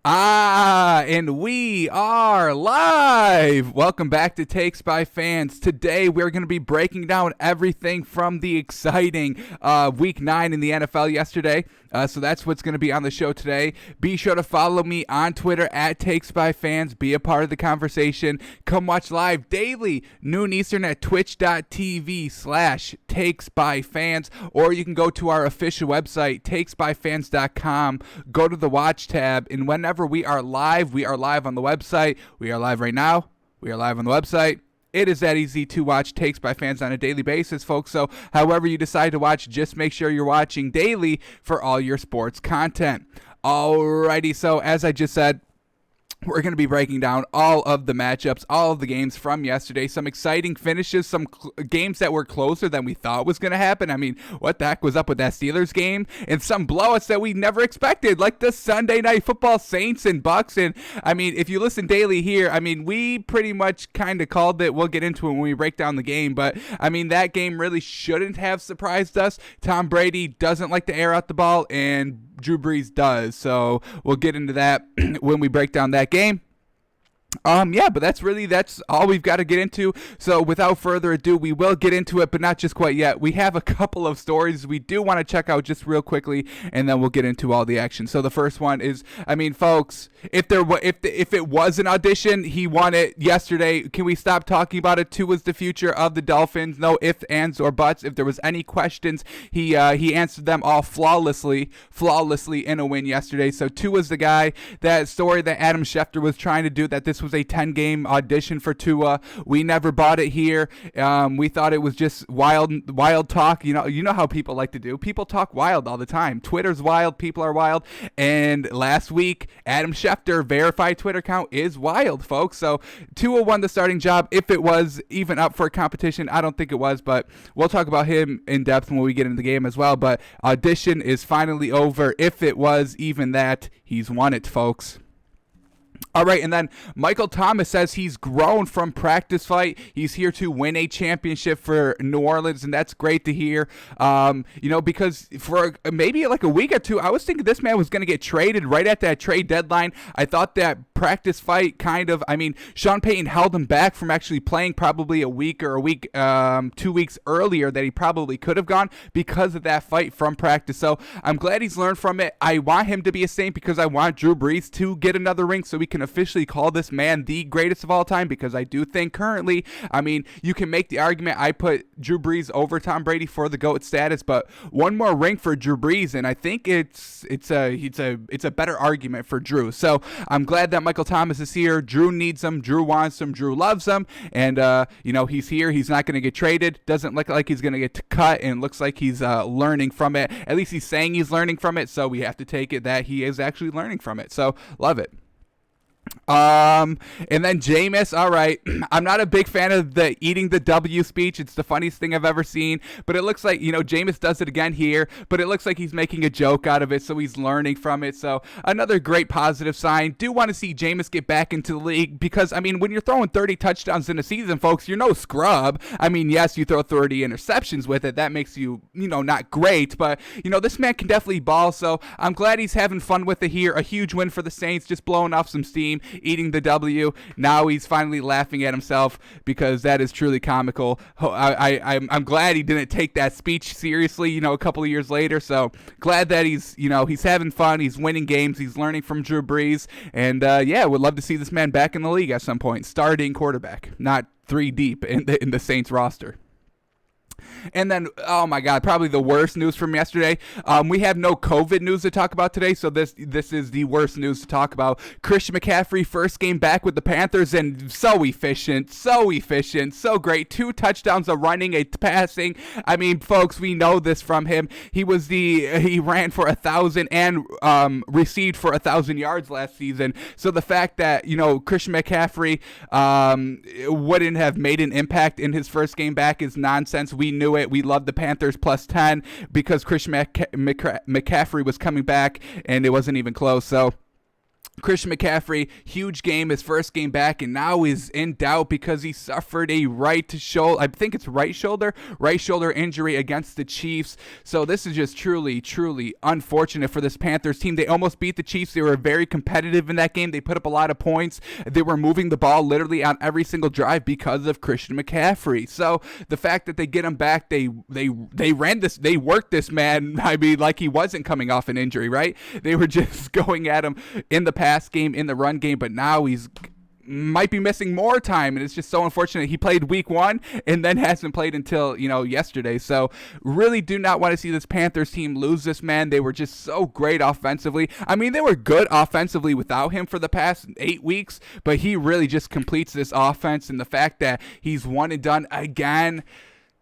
And we are live. Welcome back to Takes by Fans. Today we're going to be breaking down everything from the exciting Week 9 in the NFL yesterday. So that's what's going to be on the show today. Be sure to follow me on Twitter at Takes by Fans. Be a part of the conversation. Come watch live daily, noon Eastern at twitch.tv/Takes by Fans. Or you can go to our official website, takesbyfans.com. Go to the watch tab, and whenever we are live on the website. We are live right now. We are live on the website. It is that easy to watch Takes by Fans on a daily basis, folks. So however you decide to watch, just make sure you're watching daily for all your sports content. Alrighty, so as I just said, we're going to be breaking down all of the matchups, all of the games from yesterday, some exciting finishes, some games that were closer than we thought was going to happen. I mean, what the heck was up with that Steelers game? And some blowouts that we never expected, like the Sunday Night Football Saints and Bucks. And, I mean, if you listen daily here, I mean, we pretty much kind of called it. We'll get into it when we break down the game. But, I mean, that game really shouldn't have surprised us. Tom Brady doesn't like to air out the ball, and Drew Brees does, so we'll get into that when we break down that game. But that's all we've got to get into. So without further ado, we will get into it, but not just quite yet. We have a couple of stories we do want to check out just real quickly, and then we'll get into all the action. So the first one is, I mean, folks, if it was an audition, he won it yesterday. Can we stop talking about it? Tua is the future of the Dolphins. No ifs, ands, or buts. If there was any questions, he answered them all flawlessly in a win yesterday. So Tua's the guy. That story that Adam Schefter was trying to do, that this was a 10-game audition for Tua. We never bought it here. We thought it was just wild talk. You know how people like to do. People talk wild all the time. Twitter's wild. People are wild. And last week, Adam Schefter, verified Twitter account, is wild, folks. So Tua won the starting job. If it was even up for a competition, I don't think it was, but we'll talk about him in depth when we get into the game as well. But audition is finally over. If it was even that, he's won it, folks. All right, and then Michael Thomas says he's grown from practice fight. He's here to win a championship for New Orleans, and that's great to hear. Because for maybe like a week or two, I was thinking this man was going to get traded right at that trade deadline. I thought that practice fight Sean Payton held him back from actually playing probably a week 2 weeks earlier that he probably could have gone because of that fight from practice. So I'm glad he's learned from it. I want him to be a Saint because I want Drew Brees to get another ring so we can officially call this man the greatest of all time, because I do think currently, I mean, you can make the argument I put Drew Brees over Tom Brady for the GOAT status, but one more ring for Drew Brees, and I think it's a better argument for Drew. So I'm glad that Michael Thomas is here. Drew needs him. Drew wants him. Drew loves him, and he's here. He's not going to get traded. Doesn't look like he's going to get cut, and looks like he's learning from it. At least he's saying he's learning from it, so we have to take it that he is actually learning from it. So love it. And then Jameis, all right, I'm not a big fan of the eating the W speech. It's the funniest thing I've ever seen, but it looks like, Jameis does it again here, but it looks like he's making a joke out of it, so he's learning from it. So another great positive sign. Do want to see Jameis get back into the league, because, I mean, when you're throwing 30 touchdowns in a season, folks, you're no scrub. I mean, yes, you throw 30 interceptions with it. That makes you, not great, but, this man can definitely ball, so I'm glad he's having fun with it here. A huge win for the Saints, just blowing off some steam, eating the W. Now he's finally laughing at himself, because that is truly comical. I'm glad he didn't take that speech seriously, a couple of years later. So glad that he's having fun. He's winning games. He's learning from Drew Brees. And would love to see this man back in the league at some point. Starting quarterback, not 3 deep in the Saints roster. And then, oh my God, probably the worst news from yesterday. We have no COVID news to talk about today, so this is the worst news to talk about. Christian McCaffrey, first game back with the Panthers, and so efficient, so great. 2 touchdowns, a running, a passing. I mean, folks, we know this from him. He ran for 1,000 and received for 1,000 yards last season. So the fact that, Christian McCaffrey wouldn't have made an impact in his first game back is nonsense. We knew it. We loved the Panthers plus 10 because Christian McCaffrey was coming back, and it wasn't even close. So Christian McCaffrey, huge game, his first game back, and now is in doubt because he suffered a right shoulder injury against the Chiefs. So this is just truly, truly unfortunate for this Panthers team. They almost beat the Chiefs. They were very competitive in that game. They put up a lot of points. They were moving the ball literally on every single drive because of Christian McCaffrey. So the fact that they get him back, they worked this man, I mean, like he wasn't coming off an injury, right? They were just going at him in the pass game, in the run game, but now he's might be missing more time, and it's just so unfortunate. He played week 1 and then hasn't played until yesterday. So really do not want to see this Panthers team lose this man. They were just so great offensively. I mean, they were good offensively without him for the past 8 weeks, but he really just completes this offense, and the fact that he's one and done again,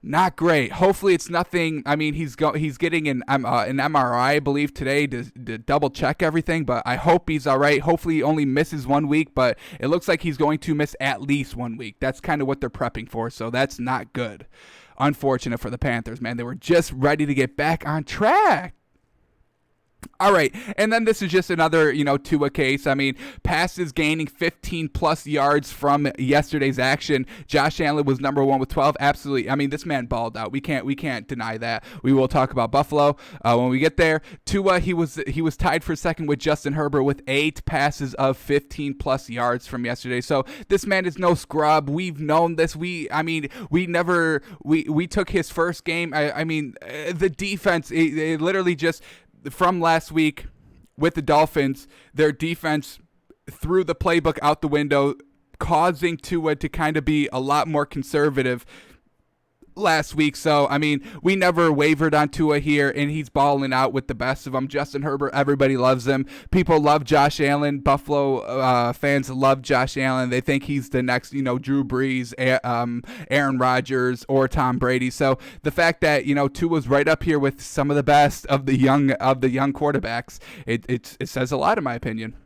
not great. Hopefully it's nothing. I mean, he's getting an MRI, I believe, today to double check everything, but I hope he's all right. Hopefully he only misses 1 week, but it looks like he's going to miss at least 1 week. That's kind of what they're prepping for, so that's not good. Unfortunate for the Panthers, man. They were just ready to get back on track. All right, and then this is just another, Tua case. I mean, passes gaining 15-plus yards from yesterday's action. Josh Allen was number 1 with 12. Absolutely. I mean, this man balled out. We can't deny that. We will talk about Buffalo when we get there. Tua, he was tied for second with Justin Herbert with 8 passes of 15-plus yards from yesterday. So this man is no scrub. We've known this. We took his first game. The defense, it literally just, from last week with the Dolphins, their defense threw the playbook out the window, causing Tua to kind of be a lot more conservative last week. So, I mean, we never wavered on Tua here, and he's balling out with the best of them. Justin Herbert, everybody loves him. People love Josh Allen. Buffalo fans love Josh Allen. They think he's the next, Drew Brees, Aaron Rodgers, or Tom Brady. So the fact that, Tua's right up here with some of the best of the young quarterbacks, it says a lot in my opinion.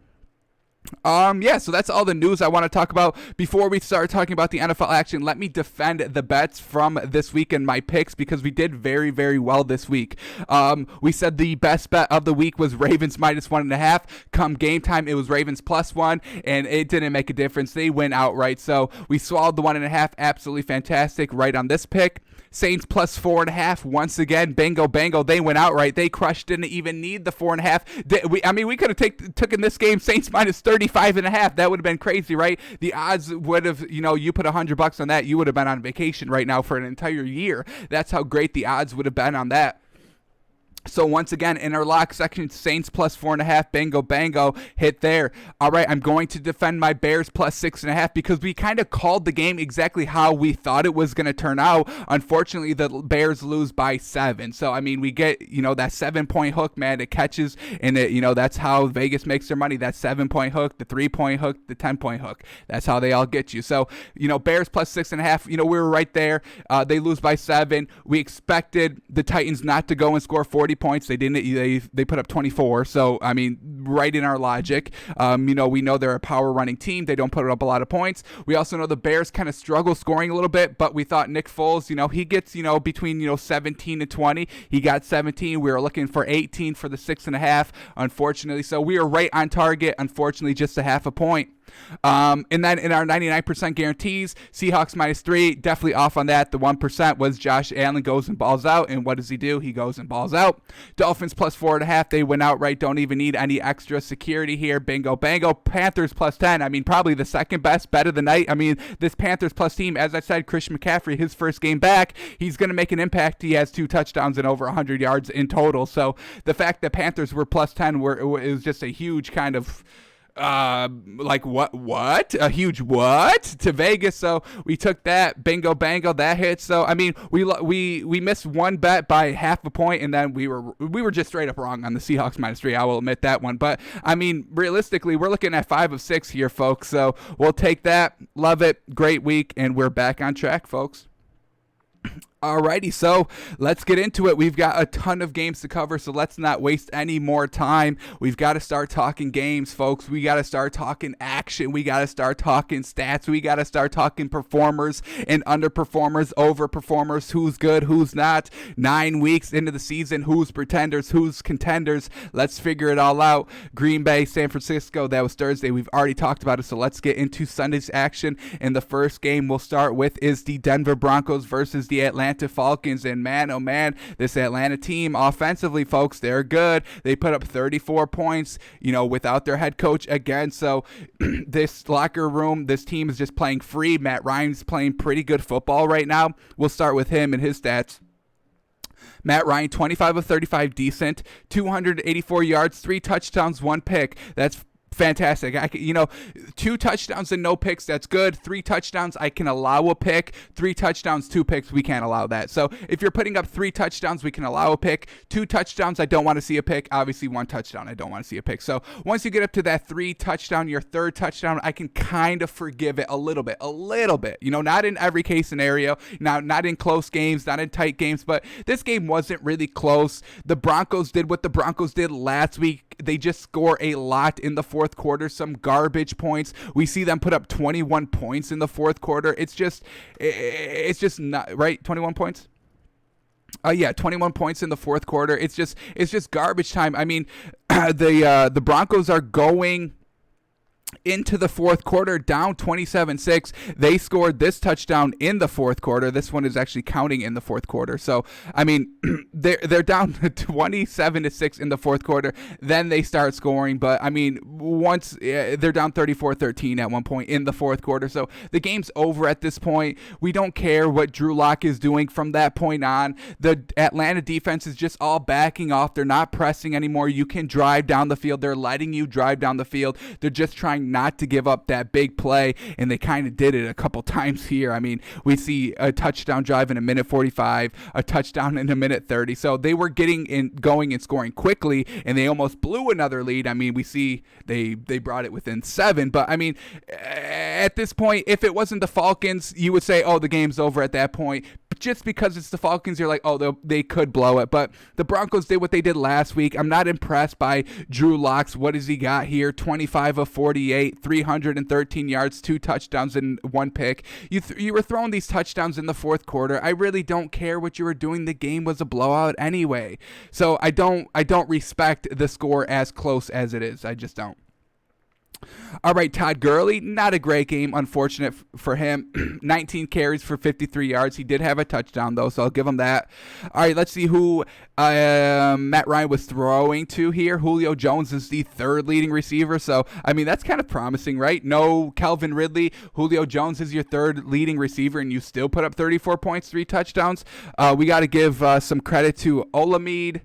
So that's all the news I want to talk about. Before we start talking about the NFL action, let me defend the bets from this week and my picks, because we did very, very well this week. We said the best bet of the week was Ravens -1.5. Come game time, it was Ravens +1, and it didn't make a difference. They win outright, so we swallowed the 1.5. Absolutely fantastic right on this pick. Saints +4.5. Once again, bingo, bango. They went outright. They crushed. Didn't even need the 4.5. We could have taken this game Saints -35.5. That would have been crazy, right? The odds would have, you put $100 on that, you would have been on vacation right now for an entire year. That's how great the odds would have been on that. So once again, in our lock section, Saints +4.5, bingo, bango, hit there. All right, I'm going to defend my Bears +6.5 because we kind of called the game exactly how we thought it was going to turn out. Unfortunately, the Bears lose by 7. So, I mean, we get, that 7-point hook, man. It catches, and that's how Vegas makes their money. That 7-point hook, the 3-point hook, the 10-point hook. That's how they all get you. So, Bears +6.5, we were right there. They lose by 7. We expected the Titans not to go and score 40 points. They didn't. They put up 24. So, I mean, right in our logic. We know they're a power running team. They don't put up a lot of points. We also know the Bears kind of struggle scoring a little bit, but we thought Nick Foles, he gets, between, 17 and 20. He got 17. We were looking for 18 for the 6.5, unfortunately. So we were right on target. Unfortunately, just a half a point. And then in our 99% guarantees, Seahawks -3, definitely off on that. The 1% was Josh Allen goes and balls out, and what does he do? He goes and balls out. Dolphins +4.5, they went outright, don't even need any extra security here. Bingo, bango. Panthers +10, I mean, probably the second best bet of the night. I mean, this Panthers plus team, as I said, Christian McCaffrey, his first game back, he's going to make an impact. He has 2 touchdowns and over 100 yards in total. So the fact that Panthers were +10 it was just a huge kind of what? A huge what? To Vegas. So we took that. Bingo, bango. That hit. So, I mean, we missed one bet by half a point, and then we were just straight up wrong on the Seahawks -3. I will admit that one. But, I mean, realistically, we're looking at 5 of 6 here, folks. So we'll take that. Love it. Great week. And we're back on track, folks. Alrighty, so let's get into it. We've got a ton of games to cover, so let's not waste any more time. We've got to start talking games, folks. We got to start talking action. We got to start talking stats. We got to start talking performers and underperformers, overperformers, who's good, who's not. 9 weeks into the season, who's pretenders, who's contenders. Let's figure it all out. Green Bay, San Francisco, that was Thursday. We've already talked about it, so let's get into Sunday's action. And the first game we'll start with is the Denver Broncos versus the Atlanta Falcons. And man, oh man, this Atlanta team offensively, folks, they're good. They put up 34 points, without their head coach again. So this locker room, this team is just playing free. Matt Ryan's playing pretty good football right now. We'll start with him and his stats. Matt Ryan, 25 of 35, decent, 284 yards, 3 touchdowns, 1 pick. That's fantastic. 2 touchdowns and no picks, that's good. 3 touchdowns, I can allow a pick. 3 touchdowns, 2 picks, we can't allow that. So if you're putting up 3 touchdowns, we can allow a pick. 2 touchdowns, I don't want to see a pick. Obviously, 1 touchdown, I don't want to see a pick. So once you get up to that 3 touchdown, your 3rd touchdown, I can kind of forgive it a little bit. Not in every case scenario. Now, not in close games, not in tight games, but this game wasn't really close. The Broncos did what the Broncos did last week. They just score a lot in the fourth quarter, some garbage points. We see them put up 21 points in the fourth quarter. It's just not right. 21 points. 21 points in the fourth quarter. It's just garbage time. I mean, the Broncos are going into the fourth quarter down 27-6. They scored this touchdown in the fourth quarter. This one is actually counting in the fourth quarter. So, I mean, they're down 27-6 in the fourth quarter. Then they start scoring. But, I mean, once they're down 34-13 at one point in the fourth quarter. So, the game's over at this point. We don't care what Drew Lock is doing from that point on. The Atlanta defense is just all backing off. They're not pressing anymore. You can drive down the field. They're letting you drive down the field. They're just trying not to give up that big play, and they kind of did it a couple times here. I mean, we see a touchdown drive in a minute 45, a touchdown in a minute 30. So they were going and scoring quickly, and they almost blew another lead. I mean, we see they brought it within 7. But, I mean, at this point, if it wasn't the Falcons, you would say, oh, the game's over at that point. But just because it's the Falcons, you're like, oh, they could blow it. But the Broncos did what they did last week. I'm not impressed by Drew Lock. What has he got here? 25 of 48, 313 yards, 2 touchdowns, and 1 pick. You were throwing these touchdowns in the fourth quarter. I really don't care what you were doing. The game was a blowout anyway. So I don't respect the score as close as it is. I just don't. All right, Todd Gurley, not a great game, unfortunate for him. 19 carries for 53 yards. He did have a touchdown, though, so I'll give him that. All right, let's see who Matt Ryan was throwing to here. Julio Jones is the 3rd leading receiver, so, I mean, that's kind of promising, right? No Calvin Ridley. Julio Jones is your 3rd leading receiver, and you still put up 34 points, 3 touchdowns. We got to give some credit to Olamide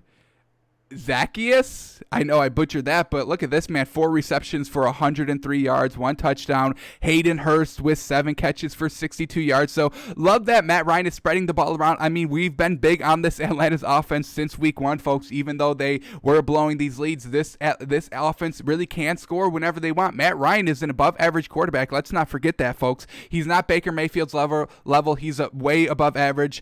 Zaccheaus. I know I butchered that, but look at this, man. 4 receptions for 103 yards, 1 touchdown. Hayden Hurst with 7 catches for 62 yards. So love that Matt Ryan is spreading the ball around. I mean, we've been big on this Atlanta's offense since week 1, folks. Even though they were blowing these leads, this offense really can score whenever they want. Matt Ryan is an above average quarterback. Let's not forget that, folks. He's not Baker Mayfield's level. He's way above average.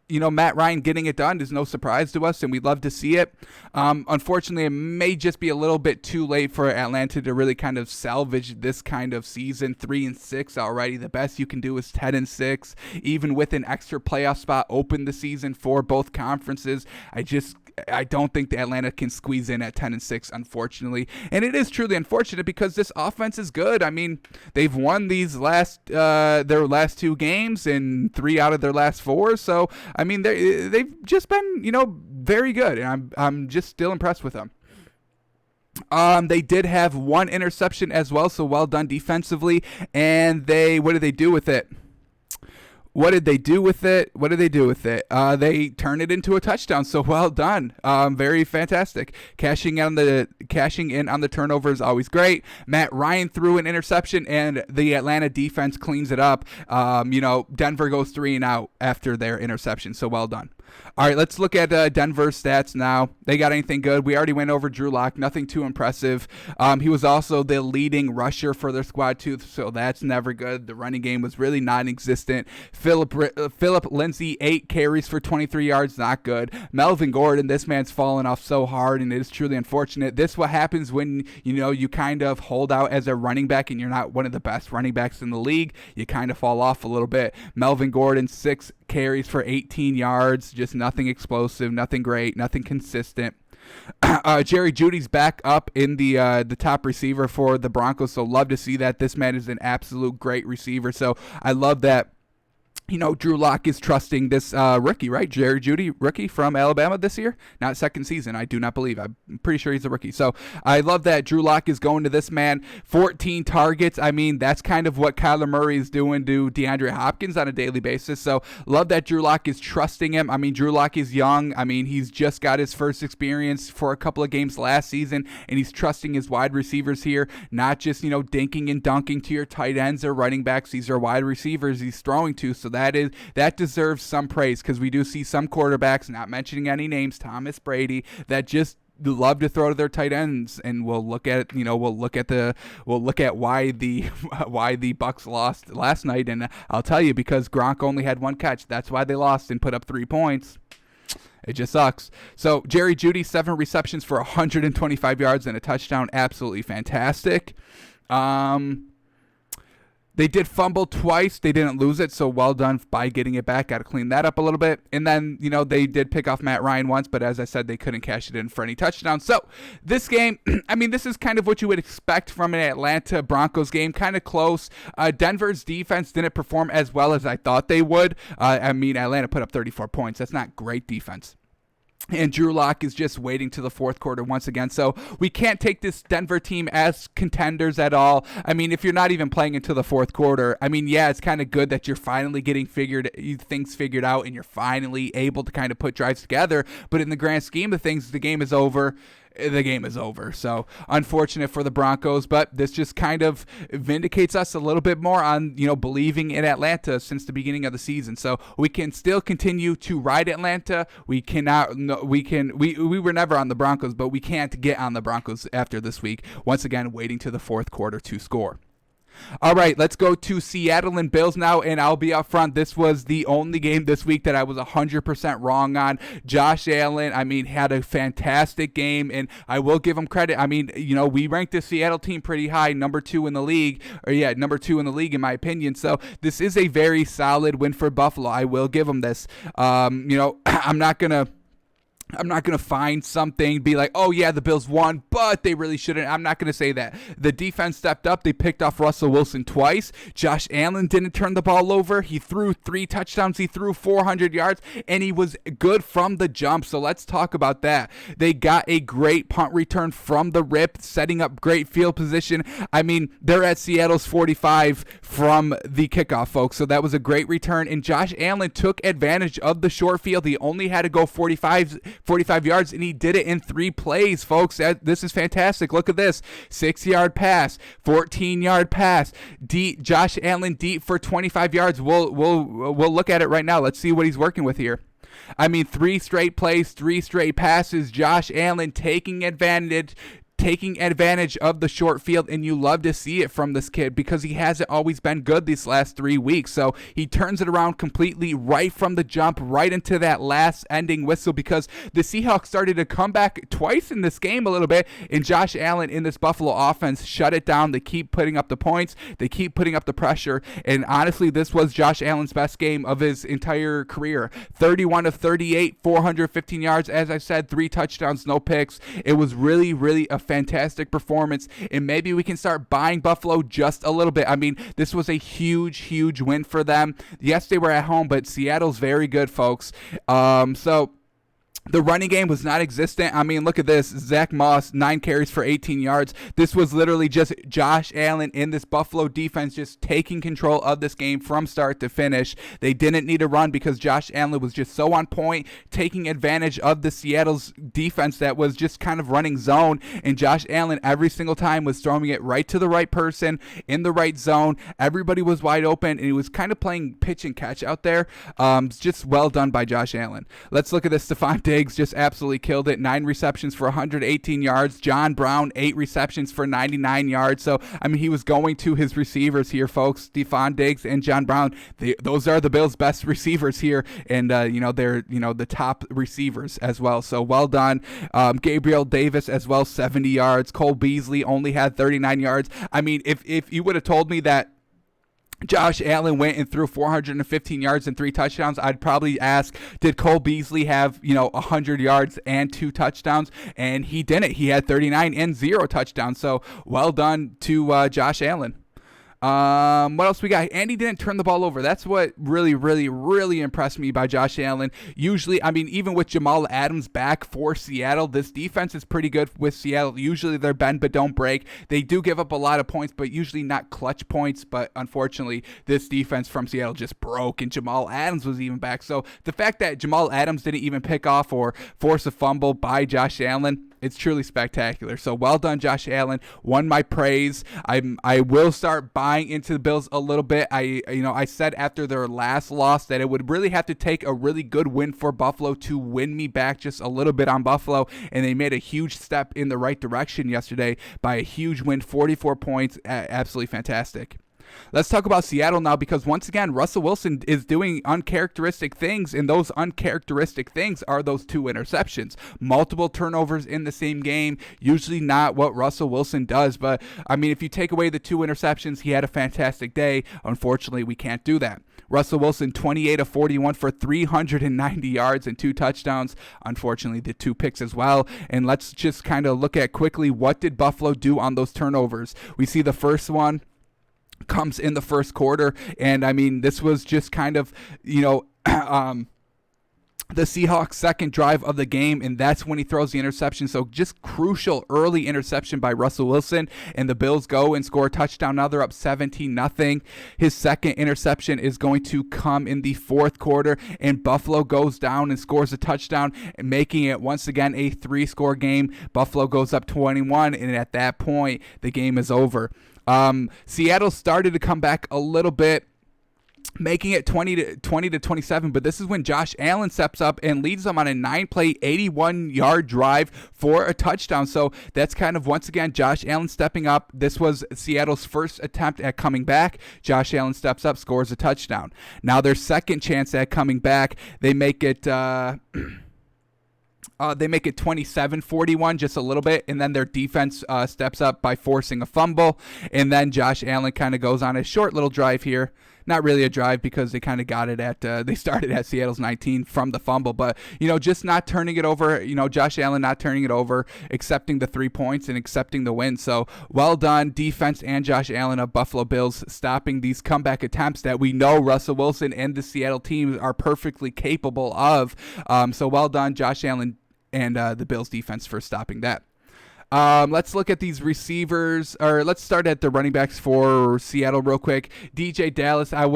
Matt Ryan getting it done is no surprise to us, and we'd love to see it. Unfortunately, it may just be a little bit too late for Atlanta to really kind of salvage this kind of season. 3-6 already. The best you can do is 10-6. Even with an extra playoff spot open the season for both conferences, I don't think the Atlanta can squeeze in at 10-6, unfortunately. And it is truly unfortunate because this offense is good. I mean, they've won these their last 2 games and 3 out of their last 4. So, I mean, they've just been, very good. And I'm just still impressed with them. They did have 1 interception as well, so well done defensively. And what did they do with it? They turned it into a touchdown, so well done. Very fantastic. Cashing in on the turnover is always great. Matt Ryan threw an interception, and the Atlanta defense cleans it up. Denver goes 3 and out after their interception, so well done. All right, let's look at Denver's stats now. They got anything good? We already went over Drew Lock. Nothing too impressive. He was also the leading rusher for their squad, too, so that's never good. The running game was really non-existent. Philip Lindsay, 8 carries for 23 yards, not good. Melvin Gordon, this man's fallen off so hard, and it is truly unfortunate. This is what happens when, you kind of hold out as a running back and you're not one of the best running backs in the league. You kind of fall off a little bit. Melvin Gordon, 6 carries for 18 yards, just nothing explosive, nothing great, nothing consistent. Jerry Jeudy's back up in the top receiver for the Broncos, so love to see that. This man is an absolute great receiver, so I love that. Drew Lock is trusting this rookie, right? Jerry Jeudy, rookie from Alabama this year. Not second season, I do not believe. I'm pretty sure he's a rookie. So I love that Drew Lock is going to this man. 14 targets. I mean, that's kind of what Kyler Murray is doing to DeAndre Hopkins on a daily basis. So love that Drew Lock is trusting him. I mean, Drew Lock is young. I mean, he's just got his first experience for a couple of games last season, and he's trusting his wide receivers here, not just, dinking and dunking to your tight ends or running backs. These are wide receivers he's throwing to. So that deserves some praise, because we do see some quarterbacks, not mentioning any names, Thomas Brady, that just love to throw to their tight ends, and we'll look at why the Bucs lost last night, and I'll tell you, because Gronk only had 1 catch. That's why they lost and put up 3 points. It just sucks. So Jerry Jeudy, 7 receptions for 125 yards and a touchdown. Absolutely fantastic. They did fumble twice. They didn't lose it, so well done by getting it back. Got to clean that up a little bit. And then, they did pick off Matt Ryan once, but as I said, they couldn't cash it in for any touchdowns. So this game, this is kind of what you would expect from an Atlanta Broncos game. Kind of close. Denver's defense didn't perform as well as I thought they would. Atlanta put up 34 points. That's not great defense. And Drew Lock is just waiting to the fourth quarter once again. So we can't take this Denver team as contenders at all. I mean, if you're not even playing into the fourth quarter, it's kind of good that you're finally getting things figured out and you're finally able to kind of put drives together. But in the grand scheme of things, the game is over. So unfortunate for the Broncos, but this just kind of vindicates us a little bit more on, believing in Atlanta since the beginning of the season. So we can still continue to ride Atlanta. We were never on the Broncos, but we can't get on the Broncos after this week. Once again, waiting to the fourth quarter to score. All right, let's go to Seattle and Bills now, and I'll be up front. This was the only game this week that I was 100% wrong on. Josh Allen, had a fantastic game, and I will give him credit. We ranked the Seattle team pretty high, number 2 in the league, in my opinion. So this is a very solid win for Buffalo. I will give them this. I'm not going to find something, be like, oh, yeah, the Bills won, but they really shouldn't. I'm not going to say that. The defense stepped up. They picked off Russell Wilson twice. Josh Allen didn't turn the ball over. He threw 3 touchdowns. He threw 400 yards, and he was good from the jump. So let's talk about that. They got a great punt return from the rip, setting up great field position. They're at Seattle's 45 from the kickoff, folks. So that was a great return, and Josh Allen took advantage of the short field. He only had to go 45 yards, and he did it in 3 plays, folks. This is fantastic. Look at this. 6-yard pass, 14-yard pass, Josh Allen deep for 25 yards. We'll look at it right now. Let's see what he's working with here. 3 straight plays, 3 straight passes. Josh Allen taking advantage of the short field, and you love to see it from this kid because he hasn't always been good these last 3 weeks. So he turns it around completely right from the jump, right into that last ending whistle, because the Seahawks started to come back twice in this game a little bit, and Josh Allen in this Buffalo offense shut it down. They keep putting up the points. They keep putting up the pressure, and honestly, this was Josh Allen's best game of his entire career. 31 of 38, 415 yards. As I said, 3 touchdowns, no picks. It was really, really a fantastic performance, and maybe we can start buying Buffalo just a little bit. This was a huge win for them. Yes, they were at home, but Seattle's very good, folks. So The running game was not existent. I mean, look at this. Zach Moss, 9 carries for 18 yards. This was literally just Josh Allen in this Buffalo defense just taking control of this game from start to finish. They didn't need a run because Josh Allen was just so on point, taking advantage of the Seattle's defense that was just kind of running zone. And Josh Allen every single time was throwing it right to the right person in the right zone. Everybody was wide open, and he was kind of playing pitch and catch out there. Just well done by Josh Allen. Let's look at this. Stephon Diggs just absolutely killed it. 9 receptions for 118 yards. John Brown, 8 receptions for 99 yards. So, I mean, he was going to his receivers here, folks. Stephon Diggs and John Brown, those are the Bills' best receivers here. And, they're, the top receivers as well. So, well done. Gabriel Davis as well, 70 yards. Cole Beasley only had 39 yards. I mean, if you would have told me that Josh Allen went and threw 415 yards and 3 touchdowns, I'd probably ask, did Cole Beasley have, 100 yards and 2 touchdowns? And he didn't. He had 39 and 0 touchdowns. So well done to Josh Allen. What else we got? Andy didn't turn the ball over. That's what really, really, really impressed me by Josh Allen. Usually, I mean, even with Jamal Adams back for Seattle, this defense is pretty good with Seattle. Usually they're bend but don't break. They do give up a lot of points, but usually not clutch points. But unfortunately, this defense from Seattle just broke, and Jamal Adams was even back. So the fact that Jamal Adams didn't even pick off or force a fumble by Josh Allen, it's truly spectacular. So well done, Josh Allen. Won my praise. I will start buying into the Bills a little bit. I said after their last loss that it would really have to take a really good win for Buffalo to win me back just a little bit on Buffalo, and they made a huge step in the right direction yesterday by a huge win, 44 points. Absolutely fantastic. Let's talk about Seattle now, because once again, Russell Wilson is doing uncharacteristic things, and those uncharacteristic things are those 2 interceptions. Multiple turnovers in the same game, usually not what Russell Wilson does, but I mean, if you take away the 2 interceptions, he had a fantastic day. Unfortunately, we can't do that. Russell Wilson, 28 of 41 for 390 yards and 2 touchdowns. Unfortunately, the 2 picks as well. And let's just kind of look at quickly, what did Buffalo do on those turnovers? We see the first one comes in the first quarter, and I mean, this was just kind of, the Seahawks' second drive of the game, and that's when he throws the interception. So just crucial early interception by Russell Wilson, and the Bills go and score a touchdown. Now they're up 17-0. His second interception is going to come in the fourth quarter, and Buffalo goes down and scores a touchdown, making it once again a 3-score game. Buffalo goes up 21, and at that point, the game is over. Seattle started to come back a little bit, making it 20-27, but this is when Josh Allen steps up and leads them on a 9-play, 81-yard drive for a touchdown. So that's kind of, once again, Josh Allen stepping up. This was Seattle's first attempt at coming back. Josh Allen steps up, scores a touchdown. Now their second chance at coming back, they make it 27-41, just a little bit, and then their defense steps up by forcing a fumble, and then Josh Allen kind of goes on a short little drive here. Not really a drive, because they kind of got it at, they started at Seattle's 19 from the fumble, but, just not turning it over, Josh Allen not turning it over, accepting the 3 points and accepting the win. So well done, defense and Josh Allen of Buffalo Bills, stopping these comeback attempts that we know Russell Wilson and the Seattle team are perfectly capable of. So well done, Josh Allen and the Bills defense for stopping that. Let's look at these receivers, or let's start at the running backs for Seattle real quick. DJ Dallas, I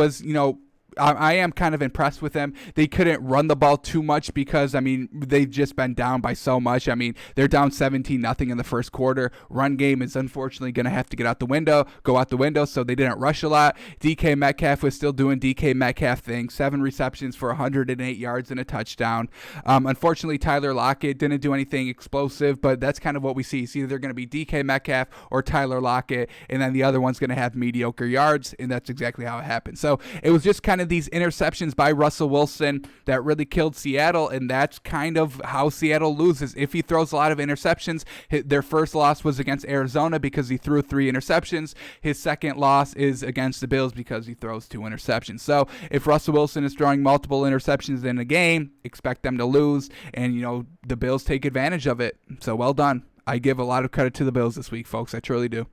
am kind of impressed with them. They couldn't run the ball too much because, they've just been down by so much. They're down 17-0 in the first quarter. Run game is unfortunately going to have to go out the window, so they didn't rush a lot. DK Metcalf was still doing DK Metcalf things, 7 receptions for 108 yards and a touchdown. Unfortunately, Tyler Lockett didn't do anything explosive, but that's kind of what we see. It's either going to be DK Metcalf or Tyler Lockett, and then the other one's going to have mediocre yards, and that's exactly how it happened. So it was just kind of these interceptions by Russell Wilson that really killed Seattle, and that's kind of how Seattle loses. If he throws a lot of interceptions, their first loss was against Arizona because he threw 3 interceptions. His second loss is against the Bills because he throws 2 interceptions. So if Russell Wilson is throwing multiple interceptions in a game, expect them to lose, and the Bills take advantage of it. So well done. I give a lot of credit to the Bills this week, folks. I truly do.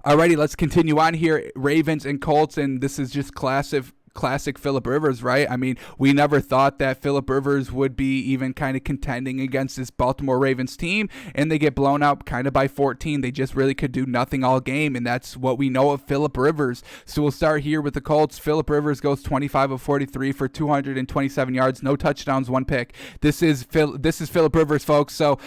Alrighty, let's continue on here. Ravens and Colts, and this is just classic classic Phillip Rivers, right? I mean, we never thought that Phillip Rivers would be even kind of contending against this Baltimore Ravens team, and they get blown out kind of by 14. They just really could do nothing all game, and that's what we know of Phillip Rivers. So we'll start here with the Colts. Phillip Rivers goes 25 of 43 for 227 yards, no touchdowns, 1 pick. This is Phillip Rivers, folks. So,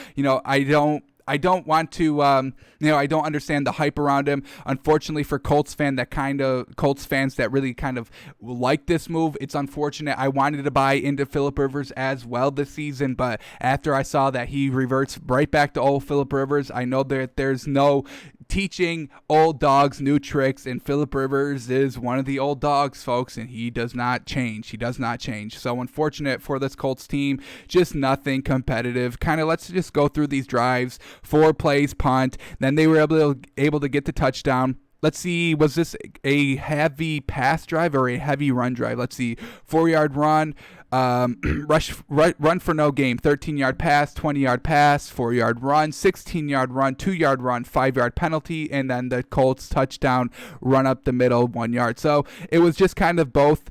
I don't want to, I don't understand the hype around him. Unfortunately for Colts fans that really kind of like this move, it's unfortunate. I wanted to buy into Phillip Rivers as well this season, but after I saw that he reverts right back to old Phillip Rivers, I know that there's no teaching old dogs new tricks, and Phillip Rivers is one of the old dogs, folks, and he does not change. So unfortunate for this Colts team, just nothing competitive. Kind of let's just go through these drives. 4 plays, punt, then they were able to get the touchdown. Let's see, was this a heavy pass drive or a heavy run drive? Let's see, 4-yard run, run for no game, 13-yard pass, 20-yard pass, 4-yard run, 16-yard run, 2-yard run, 5-yard penalty, and then the Colts touchdown, run up the middle, 1 yard. So it was just kind of both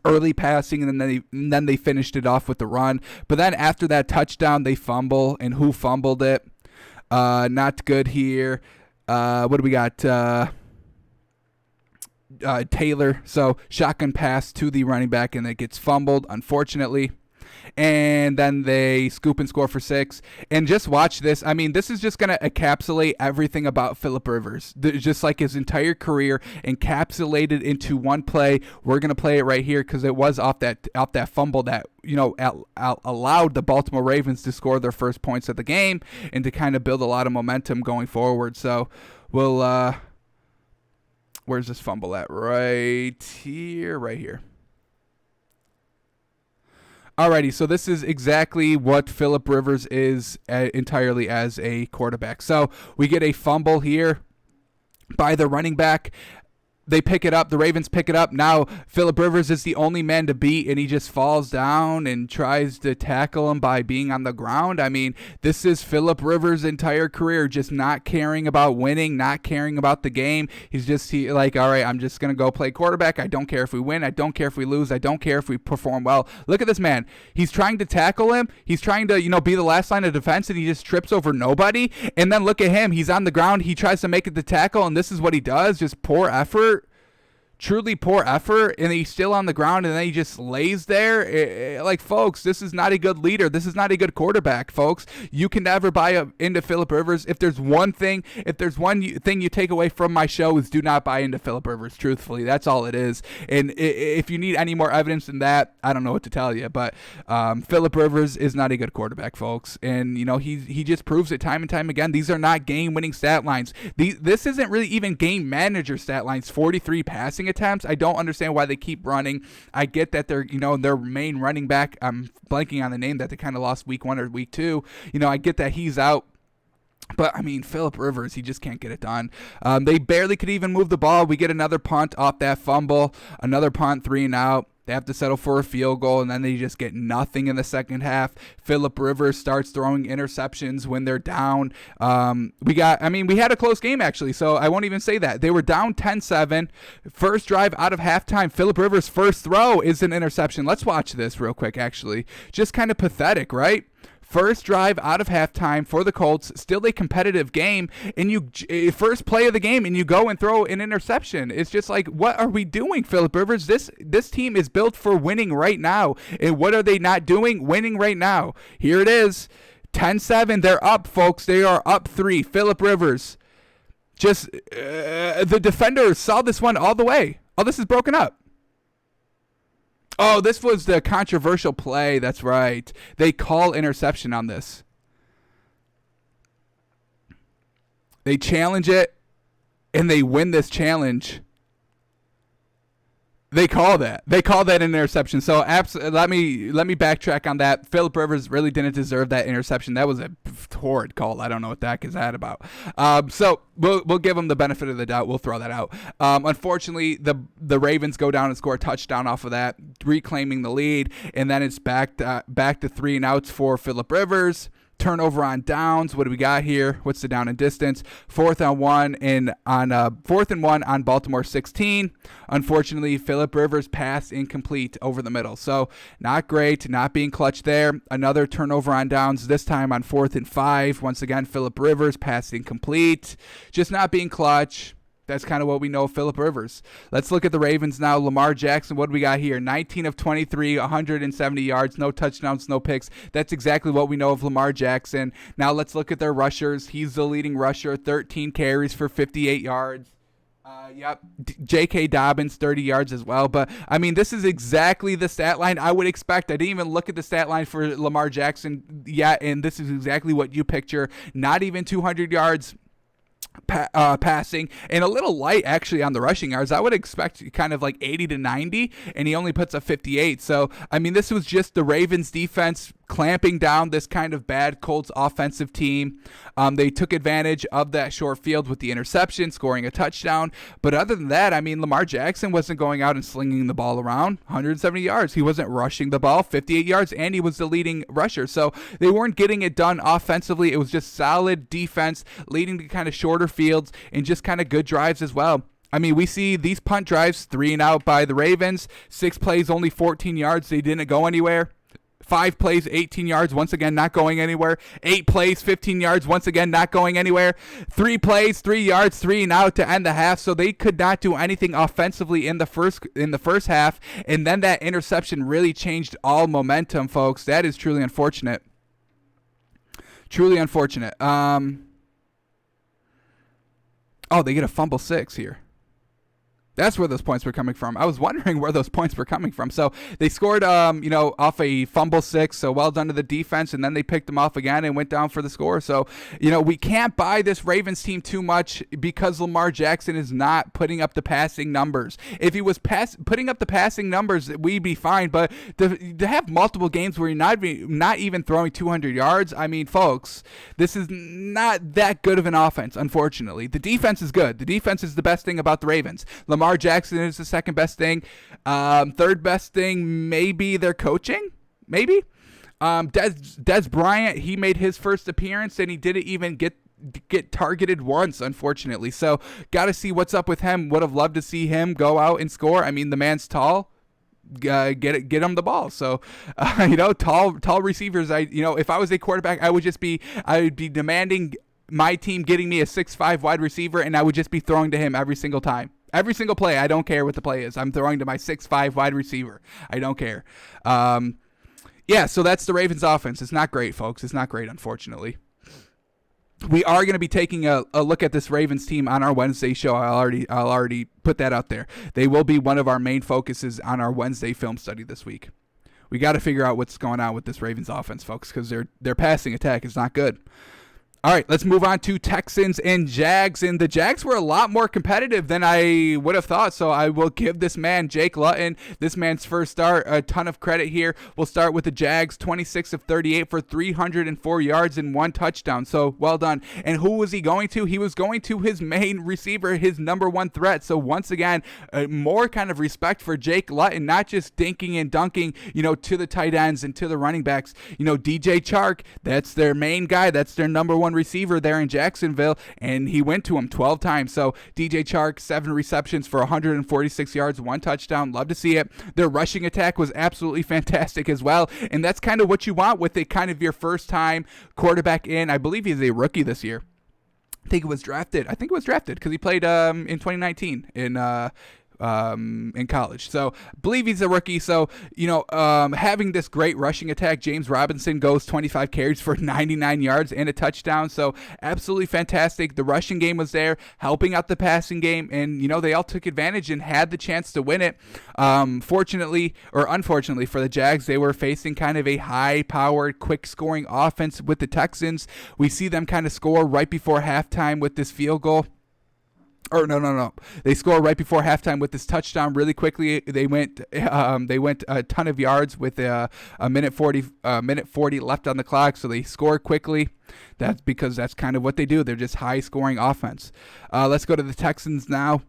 early passing, and then they finished it off with the run. But then after that touchdown, they fumble, and who fumbled it? Not good here. What do we got? Taylor. So shotgun pass to the running back, and it gets fumbled, unfortunately. And then they scoop and score for 6. And just watch this. I mean, this is just going to encapsulate everything about Phillip Rivers. Just like his entire career encapsulated into one play. We're going to play it right here because it was off that fumble that, allowed the Baltimore Ravens to score their first points of the game and to kind of build a lot of momentum going forward. So we'll, where's this fumble at? Right here. Alrighty, so this is exactly what Phillip Rivers is entirely as a quarterback. So we get a fumble here by the running back. They pick it up. The Ravens pick it up. Now Phillip Rivers is the only man to beat, and he just falls down and tries to tackle him by being on the ground. I mean, this is Phillip Rivers' entire career, just not caring about winning, not caring about the game. He's like, all right, I'm just going to go play quarterback. I don't care if we win. I don't care if we lose. I don't care if we perform well. Look at this man. He's trying to tackle him. He's trying to, be the last line of defense, and he just trips over nobody. And then look at him. He's on the ground. He tries to make it the tackle, and this is what he does. Just poor effort. Truly poor effort, and he's still on the ground, and then he just lays there. Like, folks, this is not a good leader. This is not a good quarterback, folks. You can never buy into Phillip Rivers. If there's one thing you take away from my show is do not buy into Phillip Rivers, truthfully. That's all it is. And if you need any more evidence than that, I don't know what to tell you. But Phillip Rivers is not a good quarterback, folks. And, he just proves it time and time again. These are not game-winning stat lines. This isn't really even game manager stat lines. 43 passing attempts. I don't understand why they keep running. I get that they're, their main running back, I'm blanking on the name, that they kind of lost week 1 or week 2. I get that he's out. But, I mean, Phillip Rivers, he just can't get it done. They barely could even move the ball. We get another punt off that fumble, another punt, 3 and out. They have to settle for a field goal, and then they just get nothing in the second half. Phillip Rivers starts throwing interceptions when they're down. We had a close game, actually, so I won't even say that. They were down 10-7. First drive out of halftime, Phillip Rivers' first throw is an interception. Let's watch this real quick, actually. Just kind of pathetic, right? First drive out of halftime for the Colts, still a competitive game, and first play of the game, and you go and throw an interception. It's just like, what are we doing, Phillip Rivers? This team is built for winning right now, and what are they not doing? Winning right now. Here it is, 10-7. They're up, folks. They are up 3. Phillip Rivers, just the defender saw this one all the way. Oh, this is broken up. Oh, this was the controversial play. That's right. They call interception on this. They challenge it, and they win this challenge. They call that an interception. So let me backtrack on that. Phillip Rivers really didn't deserve that interception. That was a horrid call. I don't know what the heck is that about. So we'll give them the benefit of the doubt. We'll throw that out. Unfortunately, the Ravens go down and score a touchdown off of that, reclaiming the lead, and then it's back to 3 and outs for Phillip Rivers. Turnover on downs. What do we got here? What's the down and distance? 4th and 1 on Baltimore 16. Unfortunately, Phillip Rivers passed incomplete over the middle. So not great, not being clutch there. Another turnover on downs, this time on 4th and 5. Once again, Phillip Rivers passed incomplete. Just not being clutch. That's kind of what we know of Phillip Rivers. Let's look at the Ravens now. Lamar Jackson, what do we got here? 19 of 23, 170 yards, no touchdowns, no picks. That's exactly what we know of Lamar Jackson. Now let's look at their rushers. He's the leading rusher, 13 carries for 58 yards. J.K. Dobbins, 30 yards as well. But, I mean, this is exactly the stat line I would expect. I didn't even look at the stat line for Lamar Jackson yet, and this is exactly what you picture. Not even 200 yards. Passing, and a little light actually on the rushing yards. I would expect kind of like 80 to 90, and he only puts up 58. So, I mean, this was just the Ravens defense clamping down this kind of bad Colts offensive team. They took advantage of that short field with the interception, scoring a touchdown. But other than that, I mean, Lamar Jackson wasn't going out and slinging the ball around. 170 yards. He wasn't rushing the ball, 58 yards, and he was the leading rusher. So they weren't getting it done offensively. It was just solid defense leading to kind of shorter fields and just kind of good drives as well. I mean, we see these punt drives, 3 and out by the Ravens, 6 plays, only 14 yards. They didn't go anywhere. 5 plays, 18 yards, once again, not going anywhere. 8 plays, 15 yards, once again, not going anywhere. 3 plays, 3 yards, 3 and out to end the half. So they could not do anything offensively in the first half. And then that interception really changed all momentum, folks. That is truly unfortunate. Truly unfortunate. Oh, they get a fumble 6 here. That's where those points were coming from. I was wondering where those points were coming from. So they scored, off a fumble 6. So well done to the defense. And then they picked them off again and went down for the score. So, we can't buy this Ravens team too much because Lamar Jackson is not putting up the passing numbers. If he was putting up the passing numbers, we'd be fine. But to have multiple games where you're not even throwing 200 yards, I mean, folks, this is not that good of an offense, unfortunately. The defense is good. The defense is the best thing about the Ravens. Lamar Jackson is the second best thing. Third best thing, maybe their coaching. Maybe. Dez Bryant, he made his first appearance, and he didn't even get targeted once, unfortunately. So, got to see what's up with him. Would have loved to see him go out and score. I mean, the man's tall. Get him the ball. So, tall receivers. If I was a quarterback, I would be demanding my team getting me a 6'5" wide receiver, and I would just be throwing to him every single time. Every single play, I don't care what the play is. I'm throwing to my 6'5" wide receiver. I don't care. So that's the Ravens offense. It's not great, folks. It's not great, unfortunately. We are going to be taking a look at this Ravens team on our Wednesday show. I'll already put that out there. They will be one of our main focuses on our Wednesday film study this week. We got to figure out what's going on with this Ravens offense, folks, because their passing attack is not good. All right, let's move on to Texans and Jags. And the Jags were a lot more competitive than I would have thought. So I will give this man, Jake Luton, this man's first start, a ton of credit here. We'll start with the Jags, 26 of 38 for 304 yards and 1 touchdown. So well done. And who was he going to? He was going to his main receiver, his number 1 threat. So once again, more kind of respect for Jake Luton, not just dinking and dunking, to the tight ends and to the running backs. DJ Chark, that's their main guy. That's their number 1 receiver there in Jacksonville, and he went to him 12 times. So DJ Chark, 7 receptions for 146 yards, 1 touchdown. Love to see it. Their rushing attack was absolutely fantastic as well, and that's kind of what you want with it, kind of your first time quarterback in. I believe he's a rookie this year. I think it was drafted because he played in 2019 in college. So I believe he's a rookie. So, having this great rushing attack, James Robinson goes 25 carries for 99 yards and a touchdown. So absolutely fantastic. The rushing game was there, helping out the passing game. And, they all took advantage and had the chance to win it. Fortunately or unfortunately for the Jags, they were facing kind of a high-powered, quick-scoring offense with the Texans. We see them kind of score right before halftime with this field goal. Or no. They score right before halftime with this touchdown really quickly. They went a ton of yards with a minute 40 left on the clock, so they score quickly. That's because that's kind of what they do. They're just high-scoring offense. Let's go to the Texans now.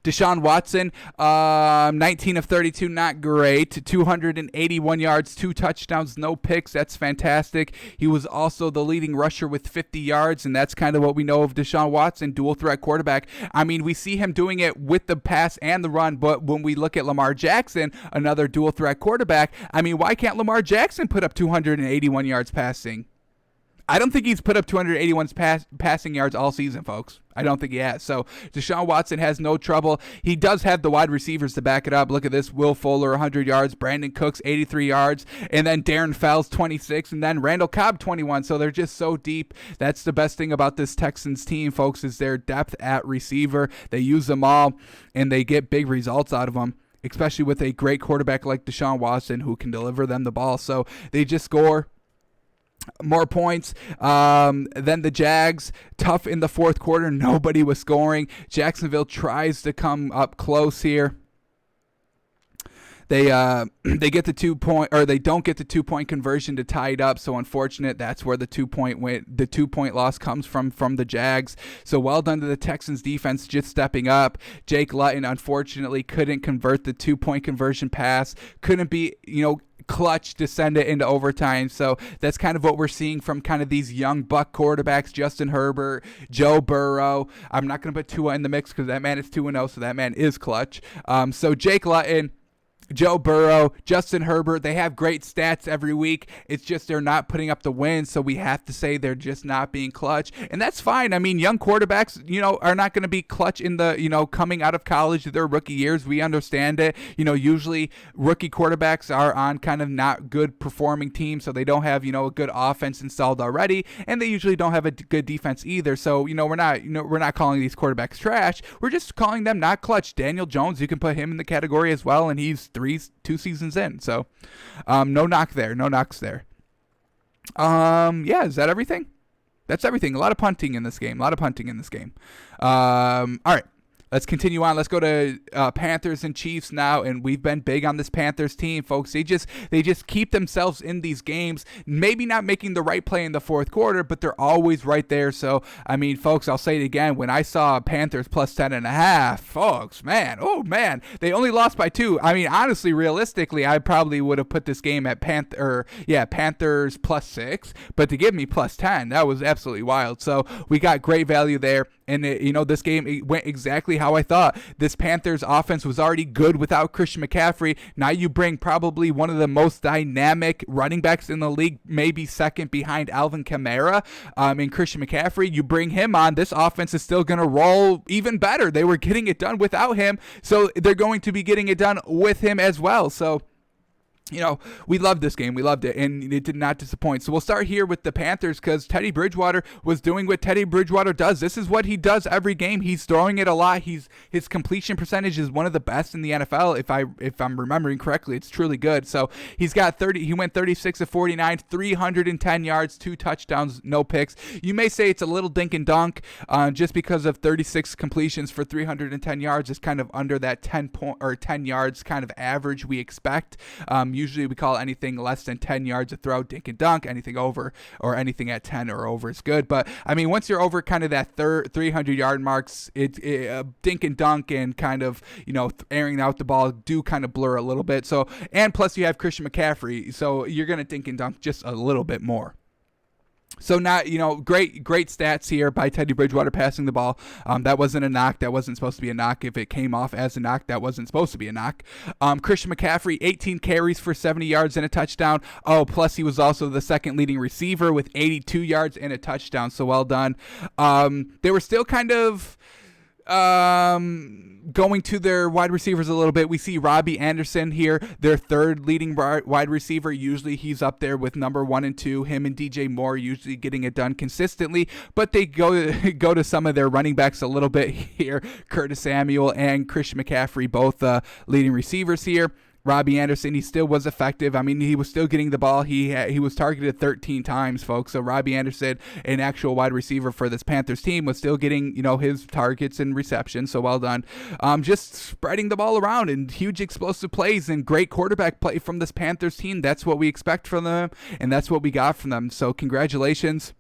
Deshaun Watson, 19 of 32, not great. 281 yards, 2 touchdowns, no picks. That's fantastic. He was also the leading rusher with 50 yards, and that's kind of what we know of Deshaun Watson, dual threat quarterback. I mean, we see him doing it with the pass and the run, but when we look at Lamar Jackson, another dual threat quarterback, I mean, why can't Lamar Jackson put up 281 yards passing? I don't think he's put up 281 passing yards all season, folks. I don't think he has. So Deshaun Watson has no trouble. He does have the wide receivers to back it up. Look at this. Will Fuller, 100 yards. Brandon Cooks, 83 yards. And then Darren Fells, 26. And then Randall Cobb, 21. So they're just so deep. That's the best thing about this Texans team, folks, is their depth at receiver. They use them all, and they get big results out of them, especially with a great quarterback like Deshaun Watson who can deliver them the ball. So they just score more points than the Jags. Tough in the fourth quarter. Nobody was scoring. Jacksonville tries to come up close here. They get the 2 point, or they don't get the 2 point conversion to tie it up. So unfortunate. That's where the 2 point win, the 2 point loss comes from the Jags. So well done to the Texans defense just stepping up. Jake Luton unfortunately couldn't convert the 2 point conversion pass. Couldn't be, clutch to send it into overtime. So that's kind of what we're seeing from kind of these young Buck quarterbacks, Justin Herbert, Joe Burrow. I'm not going to put Tua in the mix because that man is 2-0, so that man is clutch. So Jake Luton, Joe Burrow, Justin Herbert, they have great stats every week. It's just they're not putting up the wins, so we have to say they're just not being clutch. And that's fine. I mean, young quarterbacks, are not going to be clutch in the, coming out of college, their rookie years. We understand it. Usually rookie quarterbacks are on kind of not good performing teams, so they don't have, a good offense installed already, and they usually don't have a good defense either. So, we're not calling these quarterbacks trash. We're just calling them not clutch. Daniel Jones, you can put him in the category as well, and he's 2 seasons in, so no knocks there. Yeah, is that everything? That's everything. A lot of punting in this game. All right, let's continue on. Let's go to Panthers and Chiefs now, and we've been big on this Panthers team, folks. They just keep themselves in these games, maybe not making the right play in the fourth quarter, but they're always right there. So, I mean, folks, I'll say it again. When I saw Panthers plus 10.5, folks, man, they only lost by 2. I mean, honestly, realistically, I probably would have put this game at Panthers plus 6, but to give me plus 10, that was absolutely wild. So we got great value there. And, this game, it went exactly how I thought. This Panthers offense was already good without Christian McCaffrey. Now you bring probably one of the most dynamic running backs in the league, maybe second behind Alvin Kamara, and Christian McCaffrey. You bring him on, this offense is still going to roll even better. They were getting it done without him, so they're going to be getting it done with him as well. So, we loved this game. We loved it, and it did not disappoint. So we'll start here with the Panthers because Teddy Bridgewater was doing what Teddy Bridgewater does. This is what he does every game. He's throwing it a lot. His completion percentage is one of the best in the NFL. If I'm remembering correctly, it's truly good. So he's got 30. He went 36 of 49, 310 yards, 2 touchdowns, no picks. You may say it's a little dink and dunk, just because of 36 completions for 310 yards is kind of under that 10 yards kind of average we expect. Usually we call anything less than 10 yards a throw dink and dunk. Anything over or anything at 10 or over is good. But, I mean, once you're over kind of that 300-yard marks, it dink and dunk and kind of, airing out the ball do kind of blur a little bit. So, and plus you have Christian McCaffrey, so you're going to dink and dunk just a little bit more. So now, great stats here by Teddy Bridgewater passing the ball. That wasn't a knock. That wasn't supposed to be a knock. If it came off as a knock, that wasn't supposed to be a knock. Christian McCaffrey, 18 carries for 70 yards and a touchdown. Oh, plus he was also the second leading receiver with 82 yards and a touchdown. So well done. They were still kind of going to their wide receivers a little bit. We see Robbie Anderson here, their third leading wide receiver. Usually he's up there with number 1 and 2. Him and DJ Moore usually getting it done consistently, but they go to some of their running backs a little bit here. Curtis Samuel and Christian McCaffrey, both leading receivers here. Robbie Anderson, he still was effective. I mean, he was still getting the ball. He was targeted 13 times, folks. So Robbie Anderson, an actual wide receiver for this Panthers team, was still getting, his targets and receptions. So well done. Just spreading the ball around and huge explosive plays and great quarterback play from this Panthers team. That's what we expect from them, and that's what we got from them. So congratulations.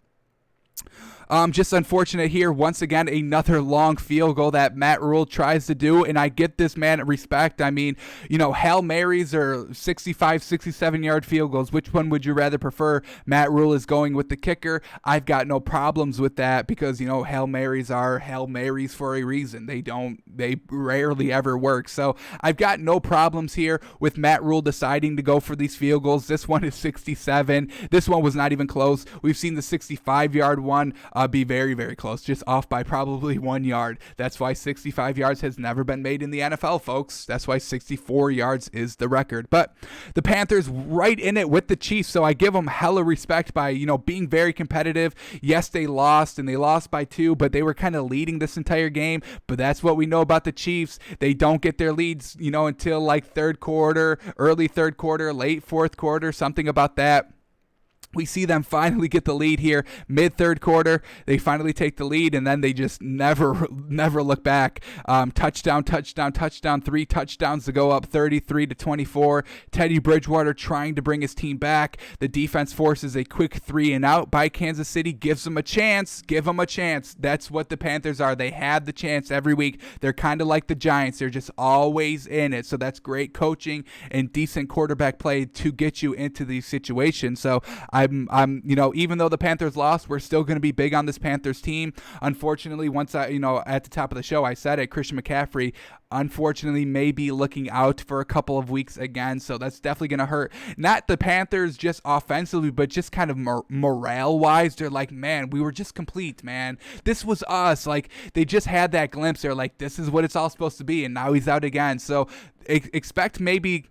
Just unfortunate here. Once again, another long field goal that Matt Rule tries to do, and I get this man respect. I mean, Hail Marys or 65, 67-yard field goals. Which one would you rather prefer? Matt Rule is going with the kicker. I've got no problems with that because, Hail Marys are Hail Marys for a reason. They rarely ever work. So I've got no problems here with Matt Rule deciding to go for these field goals. This one is 67. This one was not even close. We've seen the 65-yard one be very, very close, just off by probably 1 yard. That's why 65 yards has never been made in the NFL, folks. That's why 64 yards is the record. But the Panthers right in it with the Chiefs, so I give them hella respect by, being very competitive. Yes, they lost, and they lost by 2, but they were kind of leading this entire game. But that's what we know about the Chiefs. They don't get their leads, until like third quarter, early third quarter, late fourth quarter, something about that. We see them finally get the lead here mid-third quarter. They finally take the lead, and then they just never look back. Touchdown, 3 touchdowns to go up 33-24. Teddy Bridgewater trying to bring his team back. The defense forces a quick 3-and-out by Kansas City, gives them a chance. Give them a chance. That's what the Panthers are. They have the chance every week. They're kind of like the Giants. They're just always in it. So that's great coaching and decent quarterback play to get you into these situations. So I'm even though the Panthers lost, we're still going to be big on this Panthers team. Unfortunately, once at the top of the show, I said it, Christian McCaffrey, unfortunately, may be looking out for a couple of weeks again. So that's definitely going to hurt. Not the Panthers just offensively, but just kind of morale-wise. They're like, man, we were just complete, man. This was us. Like, they just had that glimpse. They're like, this is what it's all supposed to be. And now he's out again. So expect maybe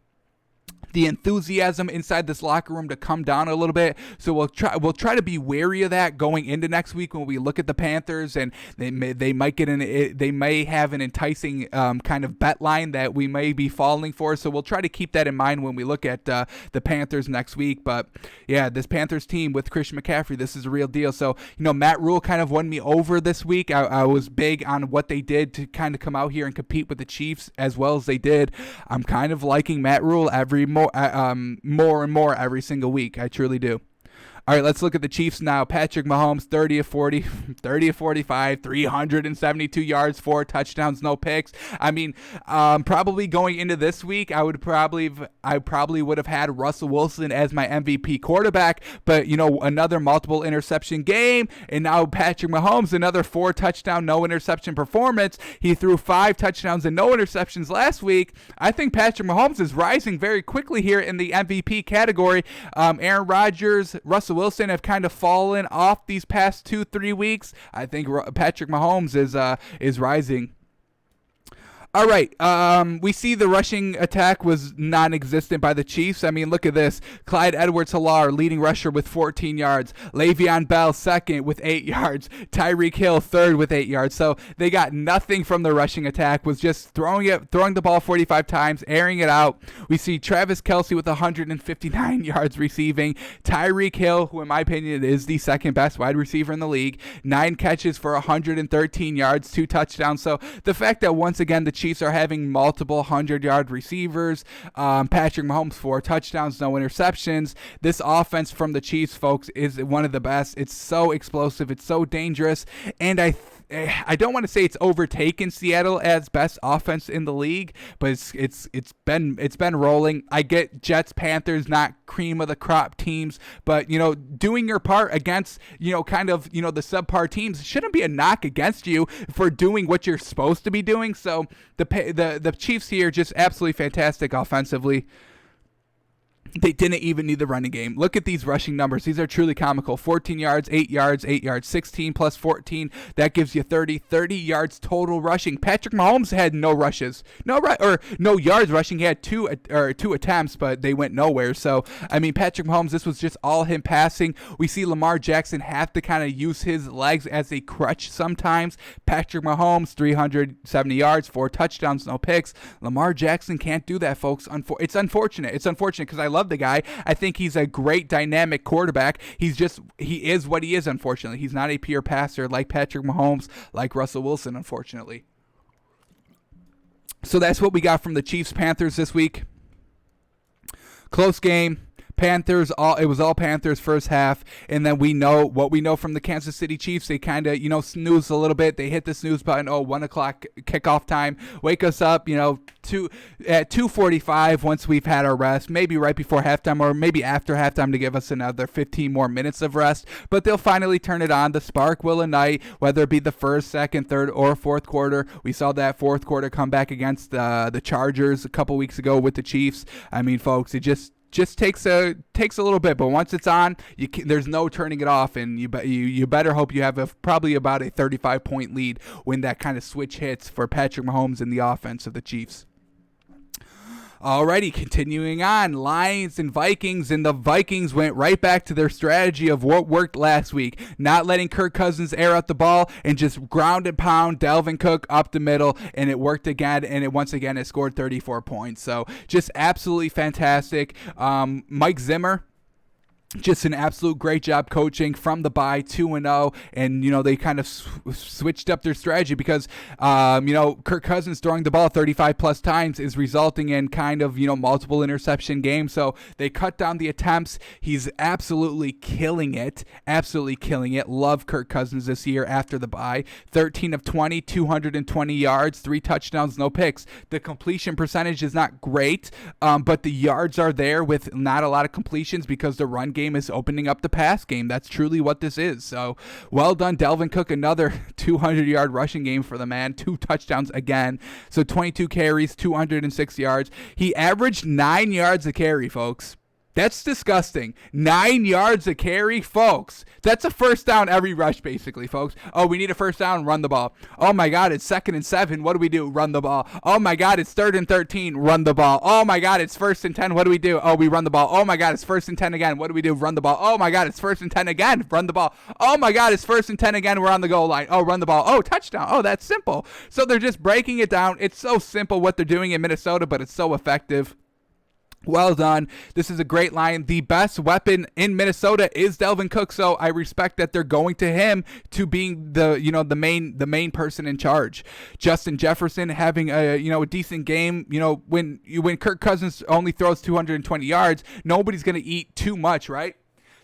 the enthusiasm inside this locker room to come down a little bit. So we'll try to be wary of that going into next week when we look at the Panthers, and they may have an enticing kind of bet line that we may be falling for. So we'll try to keep that in mind when we look at the Panthers next week. But yeah, this Panthers team with Christian McCaffrey, this is a real deal. So Matt Rule kind of won me over this week. I was big on what they did to kind of come out here and compete with the Chiefs as well as they did. I'm kind of liking Matt Rule more and more every single week. I truly do. All right, let's look at the Chiefs now. Patrick Mahomes, 30 of 45, 372 yards, 4 touchdowns, no picks. I mean, probably going into this week, I probably would have had Russell Wilson as my MVP quarterback, but another multiple interception game, and now Patrick Mahomes, another 4 touchdown, no interception performance. He threw 5 touchdowns and no interceptions last week. I think Patrick Mahomes is rising very quickly here in the MVP category. Aaron Rodgers, Russell Wilson have kind of fallen off these past 2-3 weeks. I think Patrick Mahomes is rising. All right, we see the rushing attack was non-existent by the Chiefs. I mean, look at this. Clyde Edwards-Helaire, leading rusher with 14 yards. Le'Veon Bell, second with 8 yards. Tyreek Hill, third with 8 yards. So they got nothing from the rushing attack, was just throwing the ball 45 times, airing it out. We see Travis Kelce with 159 yards receiving. Tyreek Hill, who in my opinion is the second best wide receiver in the league, 9 catches for 113 yards, 2 touchdowns. So the fact that once again the Chiefs are having multiple 100-yard receivers. Patrick Mahomes, 4 touchdowns, no interceptions. This offense from the Chiefs, folks, is one of the best. It's so explosive. It's so dangerous. And I don't want to say it's overtaken Seattle as best offense in the league, but it's been rolling. I get Jets, Panthers, not cream of the crop teams, but doing your part against kind of the subpar teams shouldn't be a knock against you for doing what you're supposed to be doing. So the Chiefs here just absolutely fantastic offensively. They didn't even need the running game. Look at these rushing numbers. These are truly comical. 14 yards, 8 yards, 8 yards, 16 plus 14. That gives you 30 yards total rushing. Patrick Mahomes had no rushes. No yards rushing. He had two attempts, but they went nowhere. So, I mean, Patrick Mahomes, this was just all him passing. We see Lamar Jackson have to kind of use his legs as a crutch sometimes. Patrick Mahomes, 370 yards, 4 touchdowns, no picks. Lamar Jackson can't do that, folks. It's unfortunate. It's unfortunate because I love the guy. I think he's a great dynamic quarterback. He is what he is, unfortunately. He's not a pure passer like Patrick Mahomes, like Russell Wilson, unfortunately. So that's what we got from the Chiefs-Panthers this week. Close game. Panthers, it was all Panthers first half, and then we know what we know from the Kansas City Chiefs. They kind of, snooze a little bit. They hit the snooze button. 1 o'clock kickoff time. Wake us up, at 2:45 once we've had our rest, maybe right before halftime or maybe after halftime to give us another 15 more minutes of rest. But they'll finally turn it on. The spark will ignite, whether it be the first, second, third, or fourth quarter. We saw that fourth quarter come back against the Chargers a couple weeks ago with the Chiefs. I mean, folks, it just takes a little bit, but once it's on, there's no turning it off, and you better hope you have probably about a 35-point lead when that kind of switch hits for Patrick Mahomes and the offense of the Chiefs. Alrighty, continuing on, Lions and Vikings, and the Vikings went right back to their strategy of what worked last week, not letting Kirk Cousins air out the ball and just ground and pound Dalvin Cook up the middle, and it worked again, and it scored 34 points. So just absolutely fantastic. Mike Zimmer, just an absolute great job coaching from the bye, 2-0, and they kind of switched up their strategy because Kirk Cousins throwing the ball 35 plus times is resulting in kind of multiple interception games. So they cut down the attempts. He's absolutely killing it. Love Kirk Cousins this year after the bye. 13 of 20, 220 yards, 3 touchdowns, no picks. The completion percentage is not great, but the yards are there with not a lot of completions because the run game is opening up the pass game. That's truly what this is. So well done, Dalvin Cook. Another 200-yard rushing game for the man. 2 touchdowns again. So 22 carries, 206 yards. He averaged 9 yards a carry, folks. That's disgusting. 9 yards a carry, folks. That's a first down every rush, basically, folks. Oh, we need a first down, run the ball. Oh, my God, it's 2nd and 7. What do we do? Run the ball. Oh, my God, it's 3rd and 13. Run the ball. Oh, my God, it's 1st and 10. What do we do? Oh, we run the ball. Oh, my God, it's 1st and 10 again. What do we do? Run the ball. Oh, my God, it's 1st and 10 again. Run the ball. Oh, my God, it's 1st and 10 again. We're on the goal line. Oh, run the ball. Oh, touchdown. Oh, that's simple. So they're just breaking it down. It's so simple what they're doing in Minnesota, but it's so effective. Well done. This is a great line. The best weapon in Minnesota is Dalvin Cook, so I respect that they're going to him to being the main person in charge. Justin Jefferson having a decent game. When Kirk Cousins only throws 220 yards, nobody's going to eat too much, right?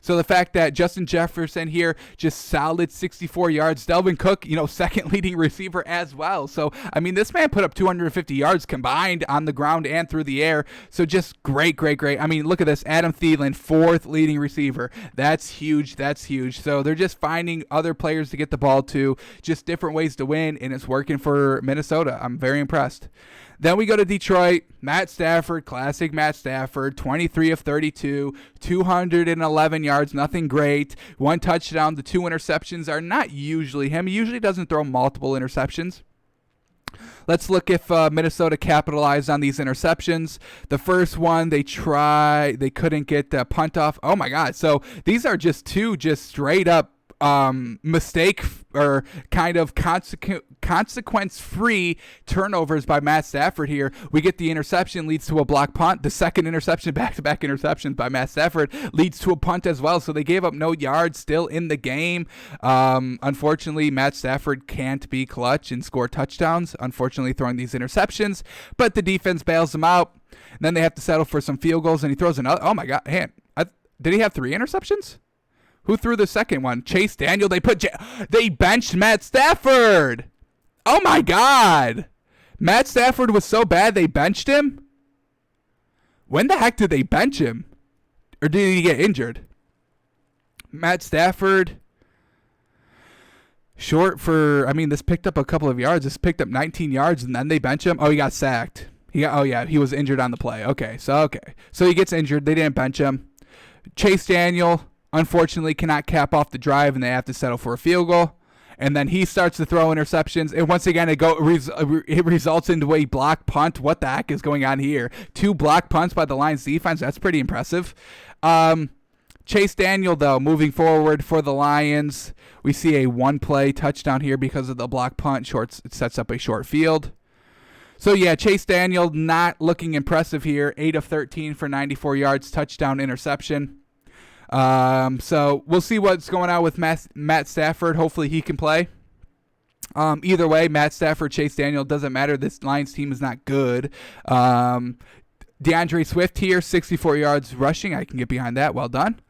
So the fact that Justin Jefferson here, just solid 64 yards. Dalvin Cook, second leading receiver as well. So, I mean, this man put up 250 yards combined on the ground and through the air. So just great. I mean, look at this. Adam Thielen, 4th leading receiver. That's huge. So they're just finding other players to get the ball to, just different ways to win, and it's working for Minnesota. I'm very impressed. Then we go to Detroit. Matt Stafford, classic Matt Stafford, 23 of 32, 211 yards, nothing great. 1 touchdown. The 2 interceptions are not usually him. He usually doesn't throw multiple interceptions. Let's look if Minnesota capitalized on these interceptions. The first one, they couldn't get the punt off. Oh, my God. So these are just 2 straight up mistake or kind of consequence-free turnovers by Matt Stafford here. We get the interception, leads to a block punt. The second interception, back-to-back interceptions by Matt Stafford, leads to a punt as well. So they gave up no yards still in the game. Unfortunately, Matt Stafford can't be clutch and score touchdowns, unfortunately throwing these interceptions. But the defense bails him out. And then they have to settle for some field goals, and he throws another. Oh, my God. Did he have 3 interceptions? Who threw the second one? Chase Daniel. They benched Matt Stafford. Oh, my God. Matt Stafford was so bad they benched him? When the heck did they bench him? Or did he get injured? Matt Stafford, this picked up a couple of yards. This picked up 19 yards, and then they bench him. Oh, he got sacked. He was injured on the play. Okay. So he gets injured. They didn't bench him. Chase Daniel, unfortunately, cannot cap off the drive, and they have to settle for a field goal. And then he starts to throw interceptions, and once again, it results into a block punt. What the heck is going on here? 2 block punts by the Lions defense. That's pretty impressive. Chase Daniel, though, moving forward for the Lions, we see a 1-play touchdown here because of the block punt. It sets up a short field. So, yeah, Chase Daniel not looking impressive here. 8 of 13 for 94 yards, touchdown, interception. So we'll see what's going on with Matt Stafford. Hopefully he can play. Either way, Matt Stafford, Chase Daniel, doesn't matter. This Lions team is not good. DeAndre Swift here, 64 yards rushing. I can get behind that. Well done.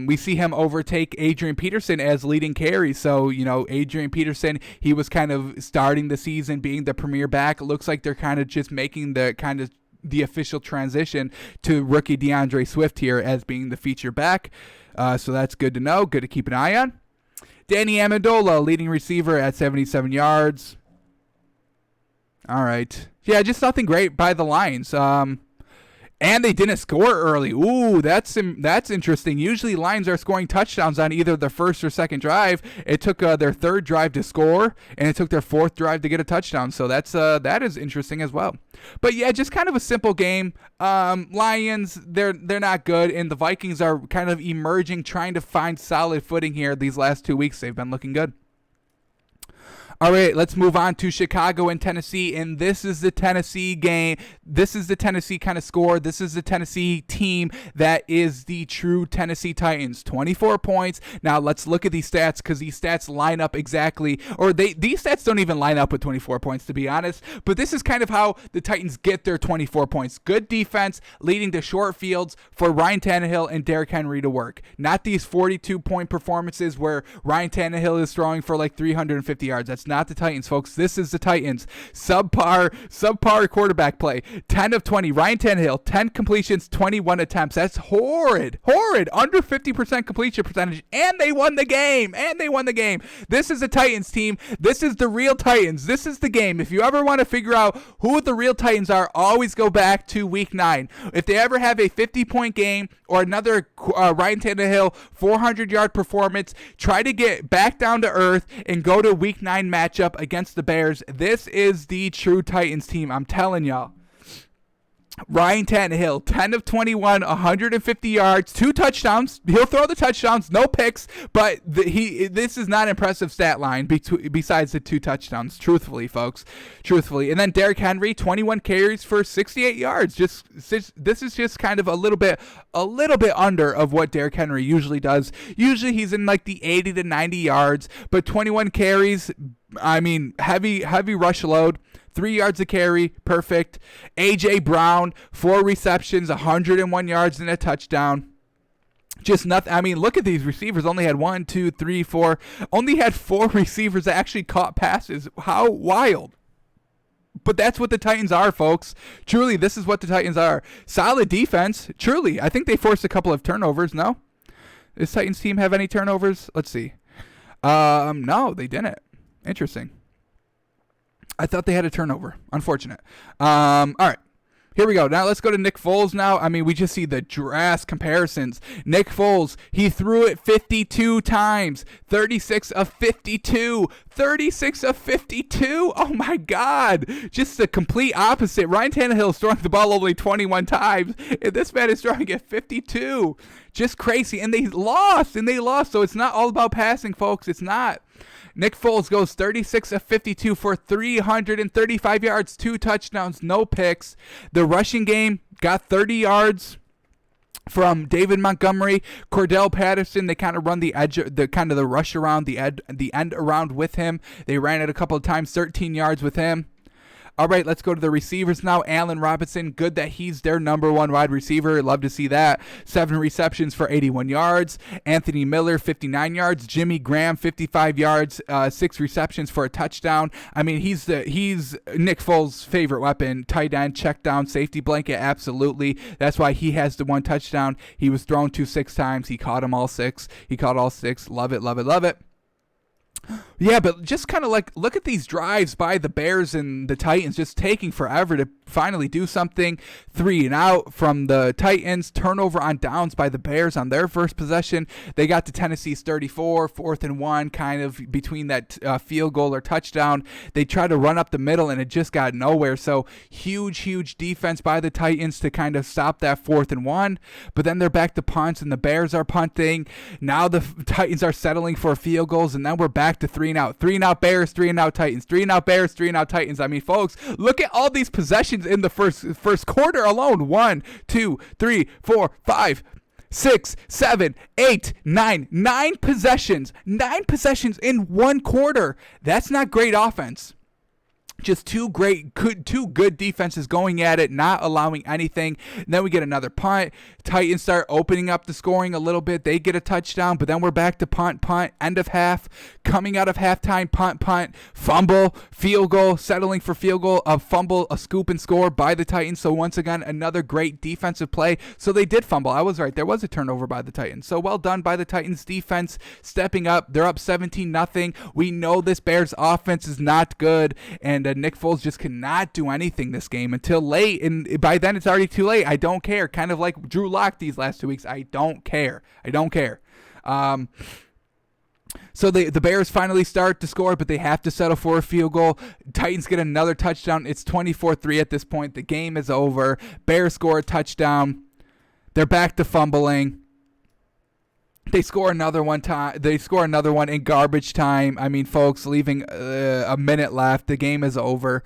We see him overtake Adrian Peterson as leading carry. So, Adrian Peterson, he was kind of starting the season being the premier back. It looks like they're kind of just making the official transition to rookie DeAndre Swift here as being the feature back. So that's good to know. Good to keep an eye on. Danny Amendola, leading receiver at 77 yards. All right. Yeah, just nothing great by the Lions. And they didn't score early. Ooh, that's interesting. Usually Lions are scoring touchdowns on either the first or second drive. It took their third drive to score, and it took their fourth drive to get a touchdown. So that is interesting as well. But yeah, just kind of a simple game. Lions, they're not good, and the Vikings are kind of emerging, trying to find solid footing here. These last 2 weeks, they've been looking good. All right, let's move on to Chicago and Tennessee, and this is the Tennessee game. This is the Tennessee kind of score. This is the Tennessee team that is the true Tennessee Titans. 24 points. Now, let's look at these stats because these stats line up exactly, or these stats don't even line up with 24 points, to be honest, but this is kind of how the Titans get their 24 points. Good defense leading to short fields for Ryan Tannehill and Derrick Henry to work. Not these 42-point performances where Ryan Tannehill is throwing for like 350 yards. That's not the Titans, folks. This is the Titans. Subpar quarterback play. 10 of 20. Ryan Tannehill, 10 completions, 21 attempts. That's horrid. Under 50% completion percentage. And they won the game. This is the Titans team. This is the real Titans. This is the game. If you ever want to figure out who the real Titans are, always go back to week 9. If they ever have a 50-point game or another Ryan Tannehill 400-yard performance, try to get back down to earth and go to week 9 matchup against the Bears. This is the true Titans team. I'm telling y'all. Ryan Tannehill, 10 of 21, 150 yards, 2 touchdowns. He'll throw the touchdowns, no picks, but this is not an impressive stat line besides the 2 touchdowns, truthfully, folks. Truthfully. And then Derrick Henry, 21 carries for 68 yards. This is just kind of a little bit under of what Derrick Henry usually does. Usually he's in like the 80 to 90 yards, but 21 carries, I mean, heavy rush load. 3 yards a carry, perfect. A.J. Brown, 4 receptions, 101 yards and a touchdown. Just nothing. I mean, look at these receivers. Only had 1, 2, 3, 4. Only had 4 receivers that actually caught passes. How wild. But that's what the Titans are, folks. Truly, this is what the Titans are. Solid defense. Truly. I think they forced a couple of turnovers, no? Does Titans team have any turnovers? Let's see. No, they didn't. Interesting. I thought they had a turnover. Unfortunate. All right. Here we go. Now let's go to Nick Foles now. I mean, we just see the drastic comparisons. Nick Foles, he threw it 52 times. 36 of 52. 36 of 52. Oh, my God. Just the complete opposite. Ryan Tannehill is throwing the ball only 21 times, and this man is throwing it 52. Just crazy. And they lost. So it's not all about passing, folks. It's not. Nick Foles goes 36 of 52 for 335 yards, 2 touchdowns, no picks. The rushing game got 30 yards from David Montgomery, Cordell Patterson. They kind of run the rush around, the end around with him. They ran it a couple of times, 13 yards with him. All right, let's go to the receivers now. Allen Robinson, good that he's their number 1 wide receiver. Love to see that. 7 receptions for 81 yards. Anthony Miller, 59 yards. Jimmy Graham, 55 yards, 6 receptions for a touchdown. I mean, he's Nick Foles' favorite weapon. Tight end, check down, safety blanket, absolutely. That's why he has the 1 touchdown. He was thrown to 6 times. He caught them all 6. He caught all 6. Love it, love it, love it. Yeah, but just kind of like look at these drives by the Bears and the Titans just taking forever to finally do something. 3 and out from the Titans. Turnover on downs by the Bears on their first possession. They got to Tennessee's 34, 4th and 1, kind of between that field goal or touchdown. They tried to run up the middle and it just got nowhere. So huge defense by the Titans to kind of stop that 4th and 1. But then they're back to punts and the Bears are punting. Now the Titans are settling for field goals and then we're back to 3 and out. 3 and out Bears, 3 and out Titans. 3 and out Bears, 3 and out Titans. I mean, folks, look at all these possessions in the first quarter alone. 1, 2, 3, 4, 5, 6, 7, 8, 9. 9 possessions. 9 possessions in 1 quarter. That's not great offense. Just two good defenses going at it, not allowing anything. And then we get another punt. Titans start opening up the scoring a little bit. They get a touchdown, but then we're back to punt, end of half. Coming out of halftime, punt, fumble, field goal, settling for field goal, a fumble, a scoop and score by the Titans. So once again, another great defensive play. So they did fumble. I was right. There was a turnover by the Titans. So well done by the Titans defense stepping up. They're up 17-0. We know this Bears offense is not good, and Nick Foles just cannot do anything this game until late, and by then it's already too late. I don't care. Kind of like Drew Lock these last 2 weeks. I don't care. So the Bears finally start to score, but they have to settle for a field goal. Titans get another touchdown. It's 24-3 at this point. The game is over. Bears score a touchdown. They're back to fumbling. They score another one in garbage time. I mean, folks, leaving a minute left. The game is over.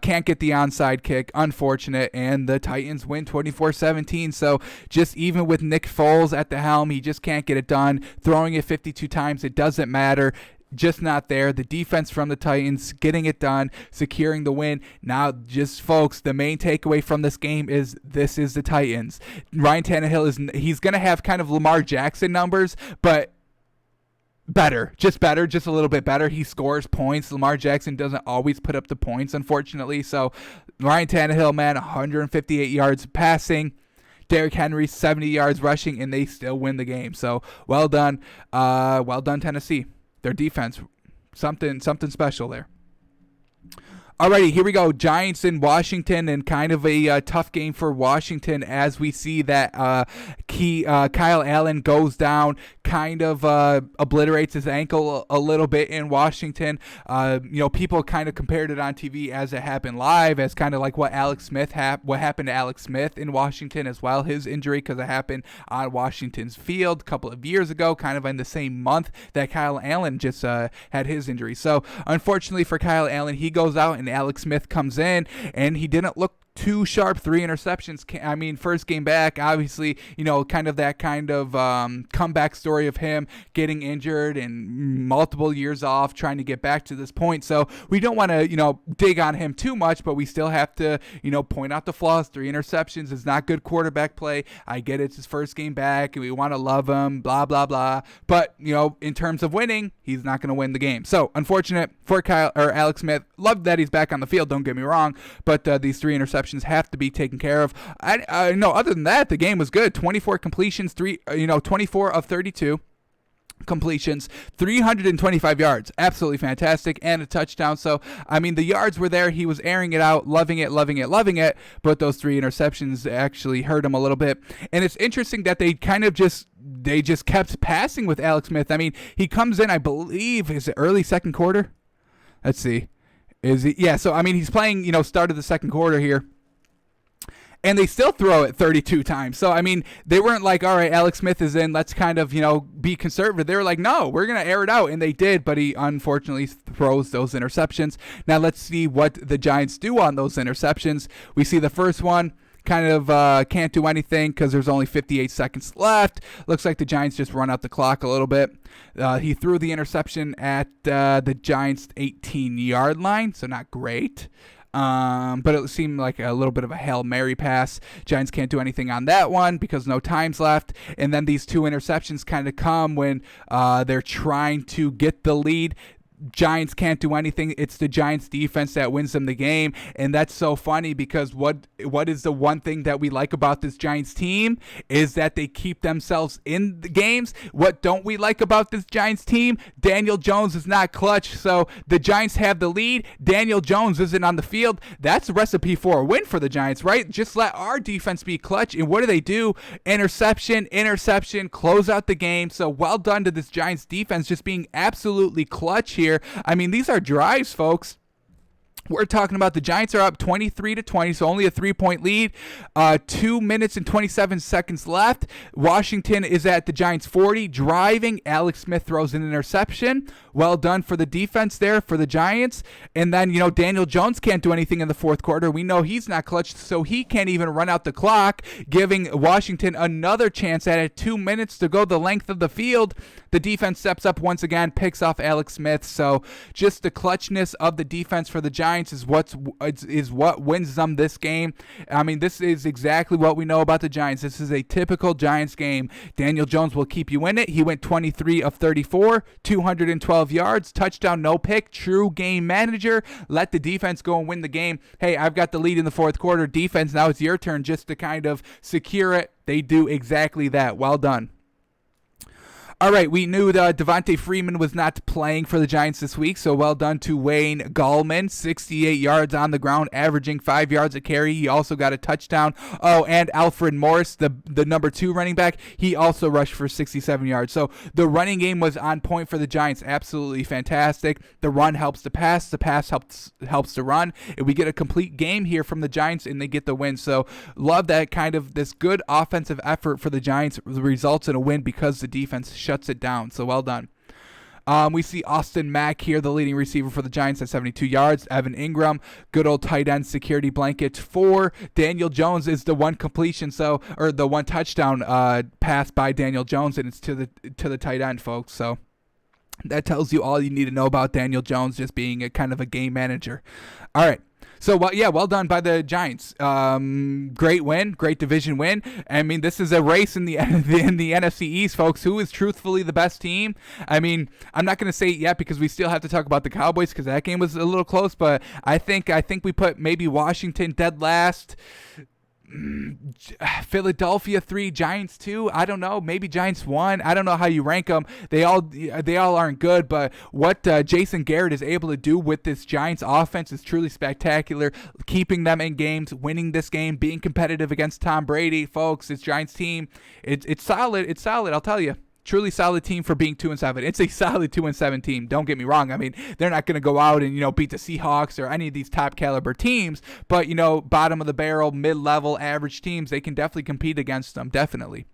Can't get the onside kick. Unfortunate. And the Titans win 24-17. So just even with Nick Foles at the helm, he just can't get it done. Throwing it 52 times, it doesn't matter. Just not there. The defense from the Titans getting it done, securing the win. Now, just folks, the main takeaway from this game is this is the Titans. Ryan Tannehill he's going to have kind of Lamar Jackson numbers, but better, just a little bit better. He scores points. Lamar Jackson doesn't always put up the points, unfortunately. So Ryan Tannehill, man, 158 yards passing. Derrick Henry, 70 yards rushing, and they still win the game. So well done. Well done, Tennessee. Their defense, something special there. Alrighty, here we go. Giants in Washington, and kind of a tough game for Washington as we see that Kyle Allen goes down, kind of obliterates his ankle a little bit in Washington. People kind of compared it on TV as it happened live, as kind of like what happened to Alex Smith in Washington as well, his injury, because it happened on Washington's field a couple of years ago, kind of in the same month that Kyle Allen just had his injury. So unfortunately for Kyle Allen, he goes out and Alex Smith comes in, and he didn't look too sharp. 3 interceptions. I mean, first game back, obviously, kind of that kind of comeback story of him getting injured and multiple years off, trying to get back to this point. So we don't want to, dig on him too much, but we still have to, point out the flaws. 3 interceptions is not good quarterback play. I get it's his first game back, and we want to love him, blah, blah, blah. But, in terms of winning, he's not going to win the game. So unfortunate for Alex Smith. Love that he's back on the field, don't get me wrong, but these 3 interceptions have to be taken care of. No, other than that, the game was good. 24 completions, 24 of 32 completions, 325 yards, absolutely fantastic, and a touchdown. So I mean, the yards were there. He was airing it out, loving it, but those 3 interceptions actually hurt him a little bit. And it's interesting that they kind of just kept passing with Alex Smith. I mean, he comes in, I believe, is it early second quarter? Let's see. Is he? Yeah, so I mean, he's playing, start of the second quarter here. And they still throw it 32 times. So, I mean, they weren't like, all right, Alex Smith is in, let's kind of, be conservative. They were like, no, we're going to air it out. And they did, but he unfortunately throws those interceptions. Now, let's see what the Giants do on those interceptions. We see the first one kind of can't do anything because there's only 58 seconds left. Looks like the Giants just run out the clock a little bit. He threw the interception at the Giants' 18-yard line, so not great. But it seemed like a little bit of a Hail Mary pass. Giants can't do anything on that one because no time's left. And then these 2 interceptions kind of come when they're trying to get the lead. Giants can't do anything. It's the Giants defense that wins them the game. And that's so funny because what is the one thing that we like about this Giants team is that they keep themselves in the games. What don't we like about this Giants team? Daniel Jones is not clutch. So the Giants have the lead. Daniel Jones isn't on the field. That's a recipe for a win for the Giants, right? Just let our defense be clutch. And what do? Interception, close out the game. So well done to this Giants defense just being absolutely clutch here. I mean, these are drives, folks. We're talking about the Giants are up 23-20, so only a 3-point lead. 2 minutes and 27 seconds left. Washington is at the Giants' 40, driving. Alex Smith throws an interception. well done for the defense there for the Giants. And then, Daniel Jones can't do anything in the fourth quarter. We know he's not clutch, so he can't even run out the clock, giving Washington another chance at it. 2 minutes to go the length of the field. The defense steps up once again, picks off Alex Smith. So just the clutchness of the defense for the Giants is what wins them this game. I mean, this is exactly what we know about the Giants. This is a typical Giants game. Daniel Jones will keep you in it. He went 23 of 34, 212 yards, touchdown, no pick, true game manager. Let the defense go and win the game. Hey, I've got the lead in the fourth quarter. Defense, now it's your turn just to kind of secure it. They do exactly that. Well done. All right, we knew that Devontae Freeman was not playing for the Giants this week, so well done to Wayne Gallman. 68 yards on the ground, averaging 5 yards a carry. He also got a touchdown. Oh, and Alfred Morris, the number 2 running back, he also rushed for 67 yards. So the running game was on point for the Giants. Absolutely fantastic. The run helps the pass helps the run. And we get a complete game here from the Giants, and they get the win. So love that kind of this good offensive effort for the Giants results in a win because the defense shuts it down. So well done. We see Austin Mack here, the leading receiver for the Giants at 72 yards. Evan Ingram, good old tight end security blanket for Daniel Jones is the one completion, or the one touchdown pass by Daniel Jones, and it's to the tight end, folks. So that tells you all you need to know about Daniel Jones just being a kind of a game manager. All right. So, well done by the Giants. Great win, great division win. I mean, this is a race in the NFC East, folks. Who is truthfully the best team? I mean, I'm not going to say it yet because we still have to talk about the Cowboys because that game was a little close. But I think we put maybe Washington dead last. Philadelphia 3, Giants 2. I don't know. Maybe Giants 1. I don't know how you rank them. They all aren't good, but what Jason Garrett is able to do with this Giants offense is truly spectacular. Keeping them in games, winning this game, being competitive against Tom Brady, folks. This Giants team, it's solid. It's solid. I'll tell you. Truly solid team for being 2-7. It's a solid 2-7 team. Don't get me wrong. I mean, they're not going to go out and beat the Seahawks or any of these top caliber teams, but bottom of the barrel, mid-level, average teams, they can definitely compete against them. Definitely.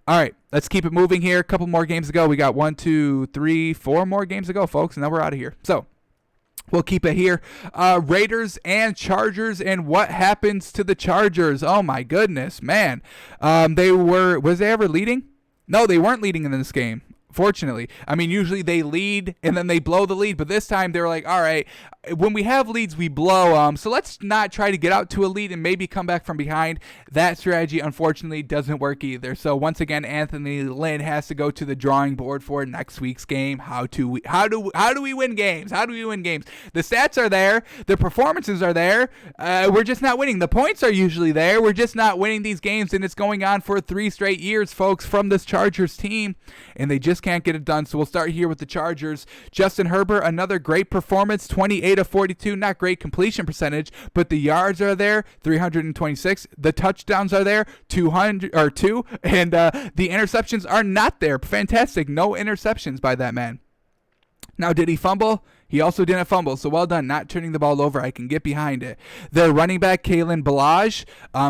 All right, let's keep it moving here. A couple more games to go. We got 1, 2, 3, 4 more games to go, folks, and then we're out of here. So we'll keep it here. Raiders and Chargers, and what happens to the Chargers? Oh my goodness, man. Was they ever leading? No, they weren't leading in this game, fortunately. I mean, usually they lead and then they blow the lead, but this time they were like, all right, when we have leads, we blow them. So let's not try to get out to a lead and maybe come back from behind. That strategy, unfortunately, doesn't work either. So once again, Anthony Lynn has to go to the drawing board for next week's game. How do we win games? How do we win games? The stats are there. The performances are there. We're just not winning. The points are usually there. We're just not winning these games, and it's going on for 3 straight years, folks, from this Chargers team, and they just can't get it done. So we'll start here with the Chargers. Justin Herbert, another great performance, 28 of 42, not great completion percentage, but the yards are there, 326. The touchdowns are there, 2, and the interceptions are not there. Fantastic, no interceptions by that man. Now, did he fumble? He also didn't fumble, so well done, not turning the ball over. I can get behind it. The running back, Kalen Ballage,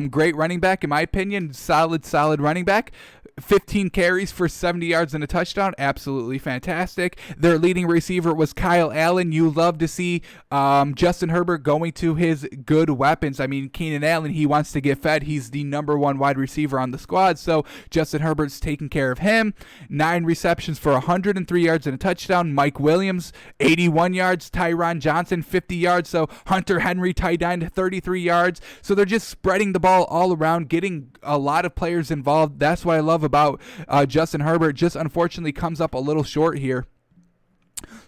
great running back in my opinion, solid running back. 15 carries for 70 yards and a touchdown. Absolutely fantastic. Their leading receiver was Kyle Allen. You love to see Justin Herbert going to his good weapons. I mean, Keenan Allen, he wants to get fed. He's the number 1 wide receiver on the squad, so Justin Herbert's taking care of him. 9 receptions for 103 yards and a touchdown. Mike Williams, 81 yards. Tyron Johnson, 50 yards. So Hunter Henry, tight end, 33 yards. So they're just spreading the ball all around, getting a lot of players involved. That's what I love about Justin Herbert. Just unfortunately comes up a little short here.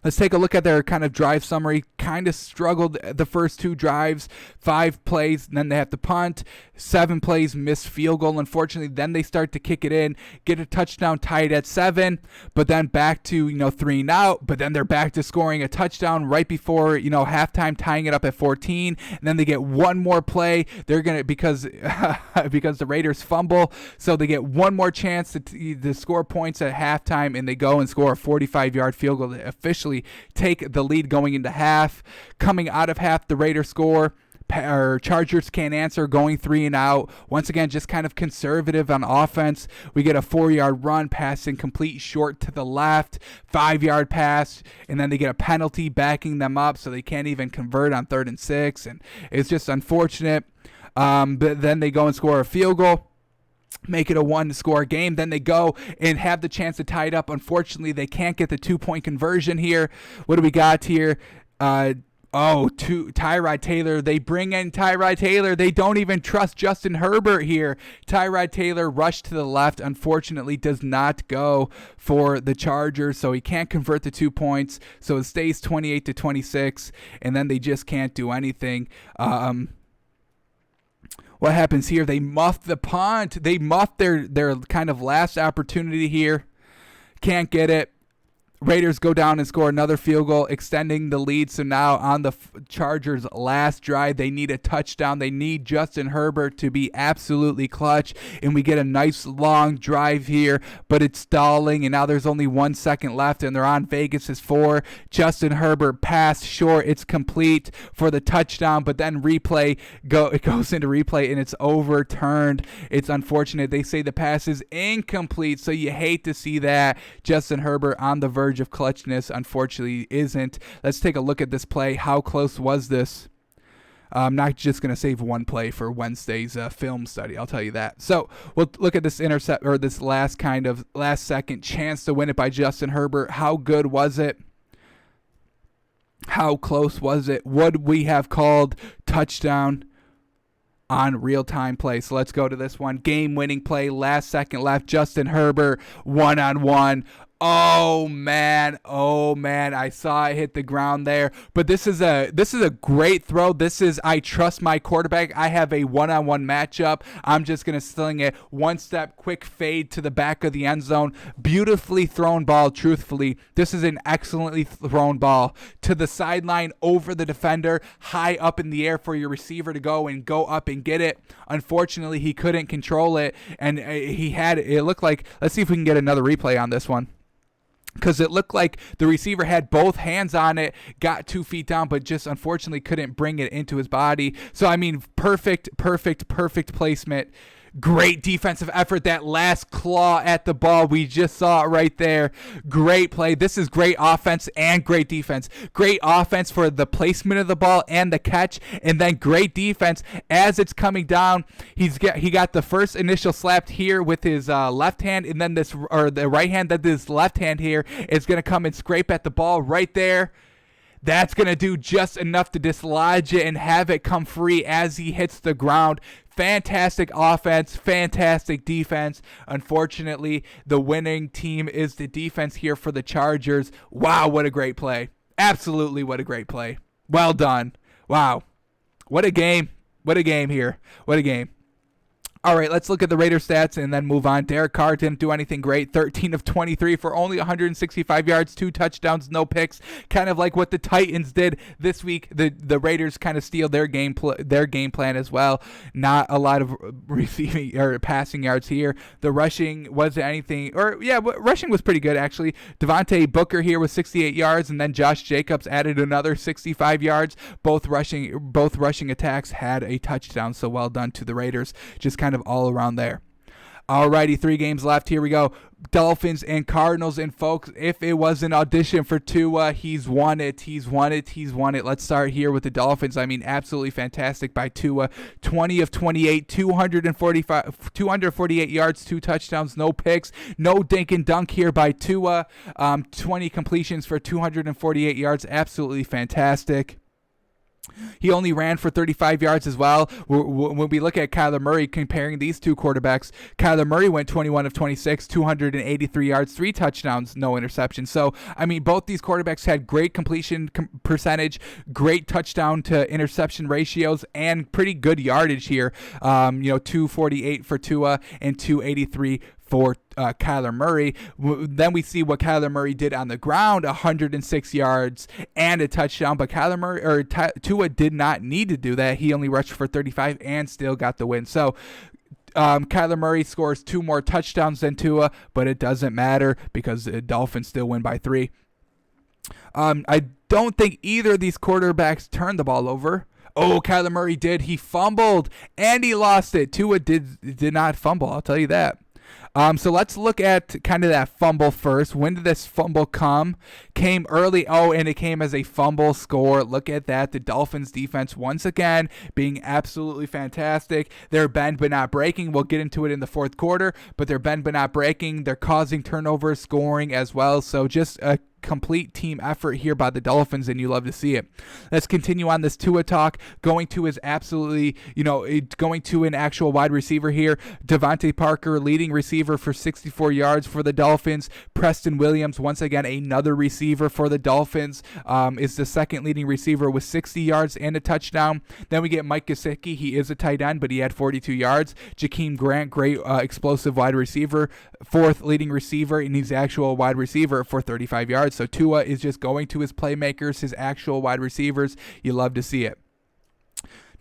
Let's take a look at their kind of drive summary. Kind of struggled the first 2 drives, 5 plays, and then they have to punt. 7 plays, missed field goal, unfortunately. Then they start to kick it in, get a touchdown tied at 7, but then back to 3 and out. But then they're back to scoring a touchdown right before halftime, tying it up at 14. And then they get one more play. They're gonna because the Raiders fumble, so they get one more chance to score points at halftime, and they go and score a 45-yard field goal to officially take the lead going into half. Coming out of half, the Raiders score. Chargers can't answer, going 3 and out. Once again, just kind of conservative on offense. We get a 4-yard run, pass incomplete, short to the left, 5-yard pass, and then they get a penalty backing them up, so they can't even convert on 3rd and 6, and it's just unfortunate. But then they go and score a field goal, make it a 1-score game. Then they go and have the chance to tie it up. Unfortunately, they can't get the 2-point conversion here. What do we got here? Tyrod Taylor. They bring in Tyrod Taylor. They don't even trust Justin Herbert here. Tyrod Taylor rushed to the left. Unfortunately, does not go for the Chargers, so he can't convert the 2 points. So it stays 28-26, and then they just can't do anything. What happens here? They muff the punt. They muff their kind of last opportunity here. Can't get it. Raiders go down and score another field goal, extending the lead. So now on the Chargers' last drive, they need a touchdown. They need Justin Herbert to be absolutely clutch, and we get a nice long drive here, but it's stalling, and now there's only 1 second left, and they're on Vegas' 4. Justin Herbert pass short. It's complete for the touchdown, but then it goes into replay, and it's overturned. It's unfortunate. They say the pass is incomplete, so you hate to see that. Justin Herbert on the verge of clutchness, unfortunately isn't. Let's take a look at this play. How close was this? I'm not just going to save one play for Wednesday's film study, I'll tell you that. So we'll look at this intercept, or this last second chance to win it by Justin Herbert. How good was it? How close was it? Would we have called touchdown on real-time play? So let's go to this one. Game-winning play, last second left. Justin Herbert, one-on-one. Oh man, I saw it hit the ground there. But this is a great throw. I trust my quarterback. I have a one-on-one matchup. I'm just going to sling it. One step, quick fade to the back of the end zone. Beautifully thrown ball, truthfully. This is an excellently thrown ball to the sideline, over the defender, high up in the air for your receiver to go up and get it. Unfortunately, he couldn't control it, and it looked like, let's see if we can get another replay on this one, because it looked like the receiver had both hands on it, got 2 feet down, but just unfortunately couldn't bring it into his body. So, I mean, perfect placement. Great defensive effort. That last claw at the ball, we just saw it right there. Great play. This is great offense and great defense. Great offense for the placement of the ball and the catch, and then great defense as it's coming down. He got the first initial slap here with his left hand, and then the right hand. That this left hand here is going to come and scrape at the ball right there. That's going to do just enough to dislodge it and have it come free as he hits the ground. Fantastic offense, fantastic defense. Unfortunately, the winning team is the defense here for the Chargers. Wow, what a great play. Absolutely, what a great play. Well done. Wow. What a game. What a game here. What a game. All right, let's look at the Raiders stats and then move on. Derek Carr didn't do anything great. 13 of 23 for only 165 yards, 2 touchdowns, no picks. Kind of like what the Titans did this week. The Raiders kind of steal their game plan as well. Not a lot of receiving or passing yards here. The rushing wasn't anything, rushing was pretty good actually. Devontae Booker here with 68 yards, and then Josh Jacobs added another 65 yards. Both rushing attacks had a touchdown, so well done to the Raiders. Just kind of all around there. Alrighty, 3 games left. Here we go. Dolphins and Cardinals. And folks, if it was an audition for Tua, he's won it. Let's start here with the Dolphins. I mean, absolutely fantastic by Tua. 20 of 28, 248 yards, 2 touchdowns, no picks. No dink and dunk here by Tua. 20 completions for 248 yards. Absolutely fantastic. He only ran for 35 yards as well. When we look at Kyler Murray, comparing these two quarterbacks, Kyler Murray went 21 of 26, 283 yards, 3 touchdowns, no interceptions. So, I mean, both these quarterbacks had great completion percentage, great touchdown to interception ratios, and pretty good yardage here. 248 for Tua and 283 for Kyler Murray. Then we see what Kyler Murray did on the ground, 106 yards and a touchdown, but Tua did not need to do that. He only rushed for 35 and still got the win. So Kyler Murray scores 2 more touchdowns than Tua, but it doesn't matter because the Dolphins still win by 3. I don't think either of these quarterbacks turned the ball over. Oh, Kyler Murray did. He fumbled and he lost it. Tua did not fumble. I'll tell you that. So let's look at kind of that fumble first. When did this fumble come? Came early. Oh, and it came as a fumble score. Look at that. The Dolphins defense once again being absolutely fantastic. They're bend but not breaking. We'll get into it in the fourth quarter, but they're bend but not breaking. They're causing turnovers, scoring as well. So just a complete team effort here by the Dolphins, and you love to see it. Let's continue on this Tua talk. Going to is absolutely, going to an actual wide receiver here. Devontae Parker, leading receiver for 64 yards for the Dolphins. Preston Williams, once again, another receiver for the Dolphins, is the second leading receiver with 60 yards and a touchdown. Then we get Mike Gesicki. He is a tight end, but he had 42 yards. Jakeem Grant, great explosive wide receiver, fourth leading receiver, and he's actual wide receiver for 35 yards. So Tua is just going to his playmakers, his actual wide receivers. You love to see it.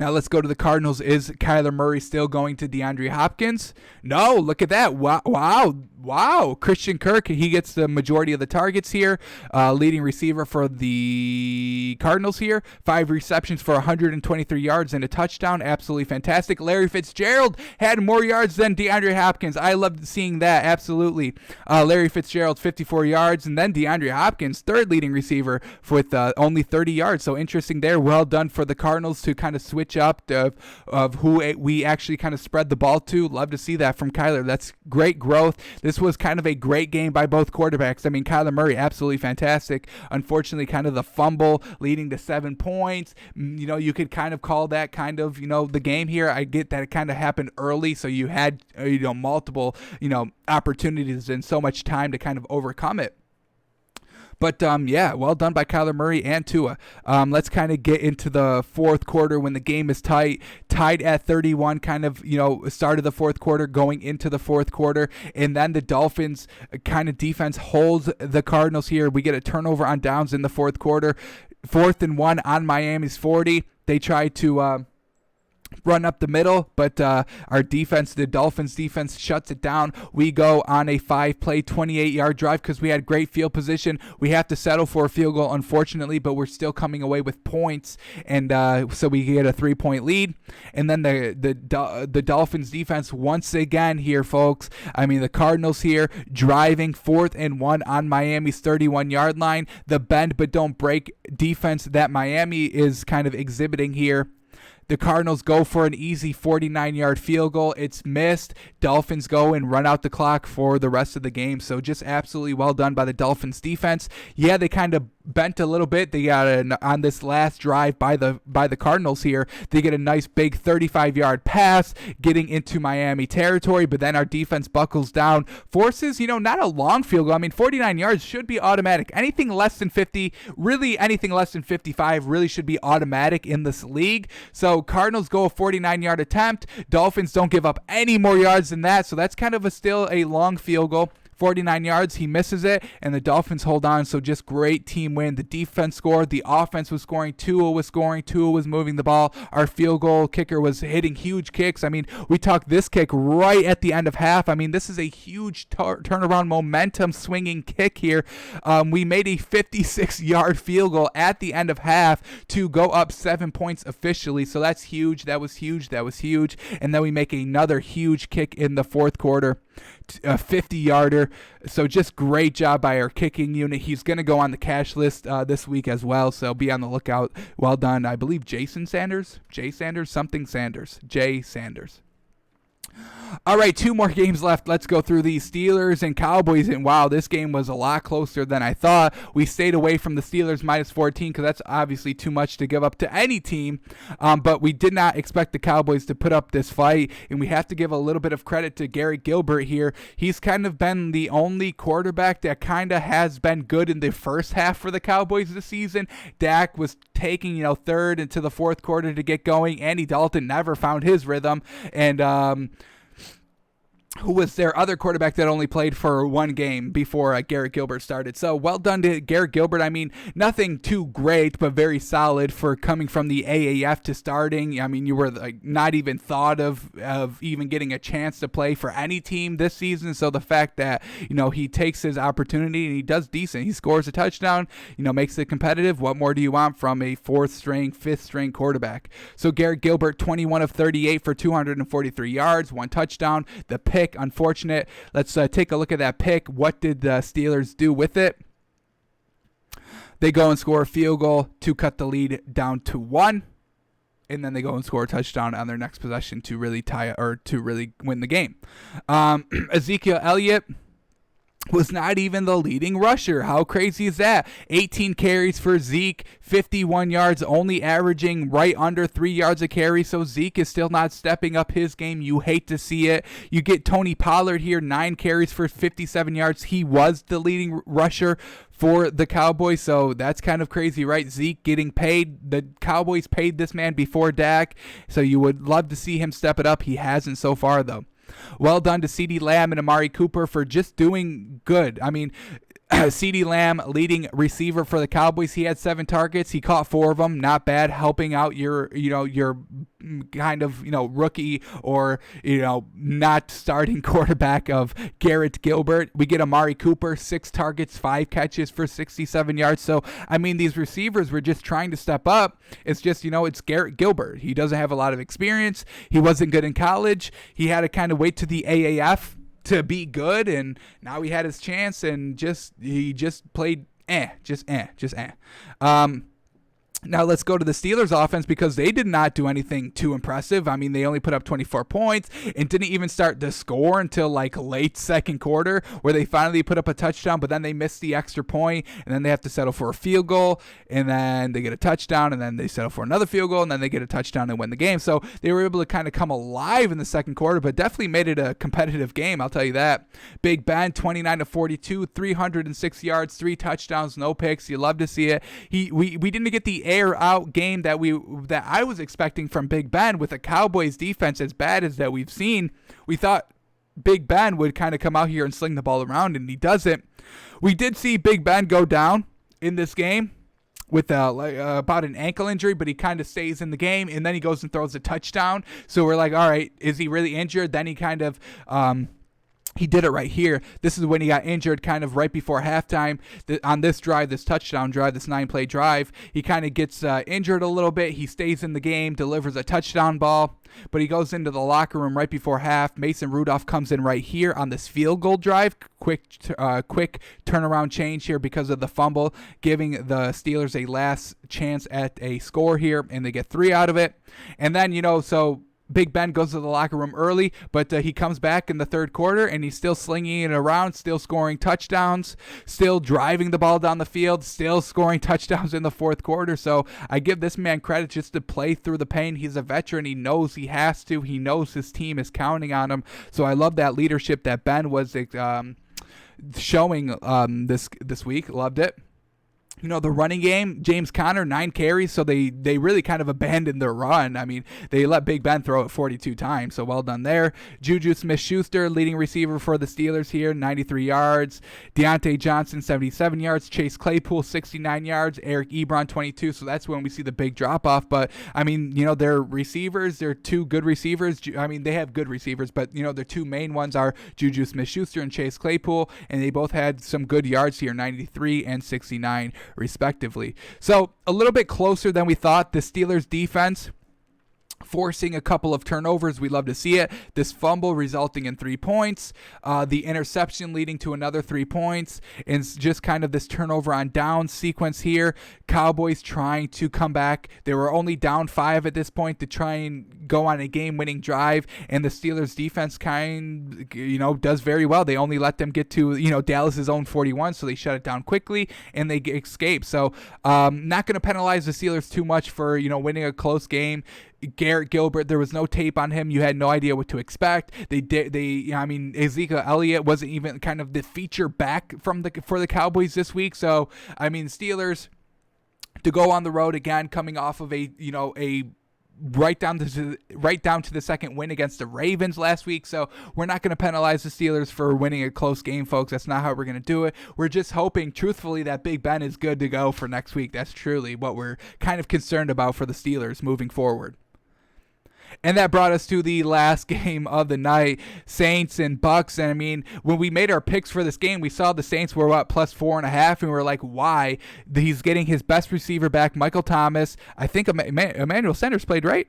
Now let's go to the Cardinals. Is Kyler Murray still going to DeAndre Hopkins? No, look at that. Wow. Christian Kirk, he gets the majority of the targets here. Leading receiver for the Cardinals here. 5 receptions for 123 yards and a touchdown. Absolutely fantastic. Larry Fitzgerald had more yards than DeAndre Hopkins. I loved seeing that. Absolutely. Larry Fitzgerald, 54 yards. And then DeAndre Hopkins, third leading receiver with only 30 yards. So interesting there. Well done for the Cardinals to kind of switch up of who we actually kind of spread the ball to. Love to see that from Kyler. That's great growth. This was kind of a great game by both quarterbacks. I mean, Kyler Murray, absolutely fantastic. Unfortunately, kind of the fumble leading to 7 points. You could kind of call that kind of, the game here. I get that it kind of happened early, so you had, multiple, opportunities and so much time to kind of overcome it. But, well done by Kyler Murray and Tua. Let's kind of get into the fourth quarter when the game is tied at 31, kind of, start of the fourth quarter, going into the fourth quarter. And then the Dolphins kind of defense holds the Cardinals here. We get a turnover on downs in the fourth quarter. 4th and 1 on Miami's 40. They try to run up the middle, but our defense, the Dolphins defense, shuts it down. We go on a 5-play, 28-yard drive because we had great field position. We have to settle for a field goal, unfortunately, but we're still coming away with points, and so we get a 3-point lead. And then the Dolphins defense once again here, folks. I mean, the Cardinals here driving 4th and 1 on Miami's 31-yard line. The bend but don't break defense that Miami is kind of exhibiting here. The Cardinals go for an easy 49-yard field goal. It's missed. Dolphins go and run out the clock for the rest of the game. So just absolutely well done by the Dolphins defense. Yeah, they kind of bent a little bit. They got on this last drive by the Cardinals here. They get a nice big 35-yard pass getting into Miami territory, but then our defense buckles down, forces, not a long field goal. I mean, 49 yards should be automatic. Anything less than 50, really anything less than 55 really should be automatic in this league. So Cardinals go a 49-yard attempt. Dolphins don't give up any more yards than that, so that's kind of still a long field goal. 49 yards, he misses it, and the Dolphins hold on. So just great team win. The defense scored, the offense was scoring, Tua was moving the ball. Our field goal kicker was hitting huge kicks. I mean, we talked this kick right at the end of half. I mean, this is a huge turnaround momentum swinging kick here. We made a 56-yard field goal at the end of half to go up 7 points officially. So that's huge. That was huge. And then we make another huge kick in the fourth quarter. A 50-yarder. So just great job by our kicking unit. He's going to go on the cash list this week as well, so be on the lookout. Well done. I believe Jay Sanders. All right, 2 more games left. Let's go through these Steelers and Cowboys. And wow, this game was a lot closer than I thought. We stayed away from the Steelers minus 14 because that's obviously too much to give up to any team. But we did not expect the Cowboys to put up this fight. And we have to give a little bit of credit to Garrett Gilbert here. He's kind of been the only quarterback that kind of has been good in the first half for the Cowboys this season. Dak was taking, third into the fourth quarter to get going. Andy Dalton never found his rhythm. And who was their other quarterback that only played for one game before Garrett Gilbert started. So well done to Garrett Gilbert. I mean, nothing too great, but very solid for coming from the AAF to starting. I mean, you were like not even thought of even getting a chance to play for any team this season. So the fact that, he takes his opportunity and he does decent. He scores a touchdown, makes it competitive. What more do you want from a fourth string, fifth string quarterback? So Garrett Gilbert, 21 of 38 for 243 yards, one touchdown. The pick, unfortunate. Let's take a look at that pick. What did the Steelers do with it? They go and score a field goal to cut the lead down to 1, and then they go and score a touchdown on their next possession to really tie or to really win the game. Ezekiel Elliott was not even the leading rusher. How crazy is that? 18 carries for Zeke, 51 yards, only averaging right under 3 yards a carry. So Zeke is still not stepping up his game. You hate to see it. You get Tony Pollard here, 9 carries for 57 yards. He was the leading rusher for the Cowboys, so that's kind of crazy, right? Zeke getting paid. The Cowboys paid this man before Dak, so you would love to see him step it up. He hasn't so far, though. Well done to CeeDee Lamb and Amari Cooper for just doing good. I mean, CeeDee Lamb, leading receiver for the Cowboys. He had 7 targets. He caught 4 of them. Not bad, helping out your kind of, rookie or, not starting quarterback of Garrett Gilbert. We get Amari Cooper, 6 targets, 5 catches for 67 yards. So, I mean, these receivers were just trying to step up. It's just, it's Garrett Gilbert. He doesn't have a lot of experience. He wasn't good in college. He had to kind of wait to the AAF to be good, and now he had his chance, and he just played just eh. Now let's go to the Steelers offense, because they did not do anything too impressive. I mean, they only put up 24 points and didn't even start to score until like late second quarter, where they finally put up a touchdown, but then they missed the extra point, and then they have to settle for a field goal, and then they get a touchdown, and then they settle for another field goal, and then they get a touchdown and win the game. So they were able to kind of come alive in the second quarter, but definitely made it a competitive game, I'll tell you that. Big Ben, 29 of 42, 306 yards, 3 touchdowns, no picks. You love to see it. We didn't get the air out game that I was expecting from Big Ben. With the Cowboys defense as bad as that we've seen, we thought Big Ben would kind of come out here and sling the ball around, and he doesn't. We did see Big Ben go down in this game with about an ankle injury, but he kind of stays in the game, and then he goes and throws a touchdown. So we're like, all right, is he really injured? Then he kind of he did it right here. This is when he got injured kind of right before halftime. On this drive, this touchdown drive, this 9-play drive, he kind of gets injured a little bit. He stays in the game, delivers a touchdown ball, but he goes into the locker room right before half. Mason Rudolph comes in right here on this field goal drive. Quick turnaround change here because of the fumble, giving the Steelers a last chance at a score here, and they get 3 out of it. And then, so Big Ben goes to the locker room early, but he comes back in the third quarter, and he's still slinging it around, still scoring touchdowns, still driving the ball down the field, still scoring touchdowns in the fourth quarter. So I give this man credit just to play through the pain. He's a veteran. He knows he has to. He knows his team is counting on him. So I love that leadership that Ben was showing this week. Loved it. The running game, James Conner, 9 carries, so they really kind of abandoned their run. I mean, they let Big Ben throw it 42 times, so well done there. Juju Smith-Schuster, leading receiver for the Steelers here, 93 yards. Deontay Johnson, 77 yards. Chase Claypool, 69 yards. Eric Ebron, 22, so that's when we see the big drop-off. But, I mean, their receivers, they're 2 good receivers. I mean, they have good receivers, but, their 2 main ones are Juju Smith-Schuster and Chase Claypool, and they both had some good yards here, 93 and 69 respectively. So a little bit closer than we thought. The Steelers defense forcing a couple of turnovers. We love to see it. This fumble resulting in 3 points. The interception leading to another 3 points. And just kind of this turnover on down sequence here. Cowboys trying to come back. They were only down 5 at this point to try and go on a game-winning drive. And the Steelers defense does very well. They only let them get to, Dallas's own 41, so they shut it down quickly and they escape. So not going to penalize the Steelers too much for, winning a close game. Garrett Gilbert, there was no tape on him. You had no idea what to expect. Ezekiel Elliott wasn't even kind of the feature back for the Cowboys this week. So, Steelers to go on the road again, coming off of a right down to the second win against the Ravens last week. So we're not going to penalize the Steelers for winning a close game, folks. That's not how we're going to do it. We're just hoping, truthfully, that Big Ben is good to go for next week. That's truly what we're kind of concerned about for the Steelers moving forward. And that brought us to the last game of the night, Saints and Bucks. And I mean, when we made our picks for this game, we saw the Saints were what, +4.5, and we were like, why? He's getting his best receiver back, Michael Thomas. I think Emmanuel Sanders played, right?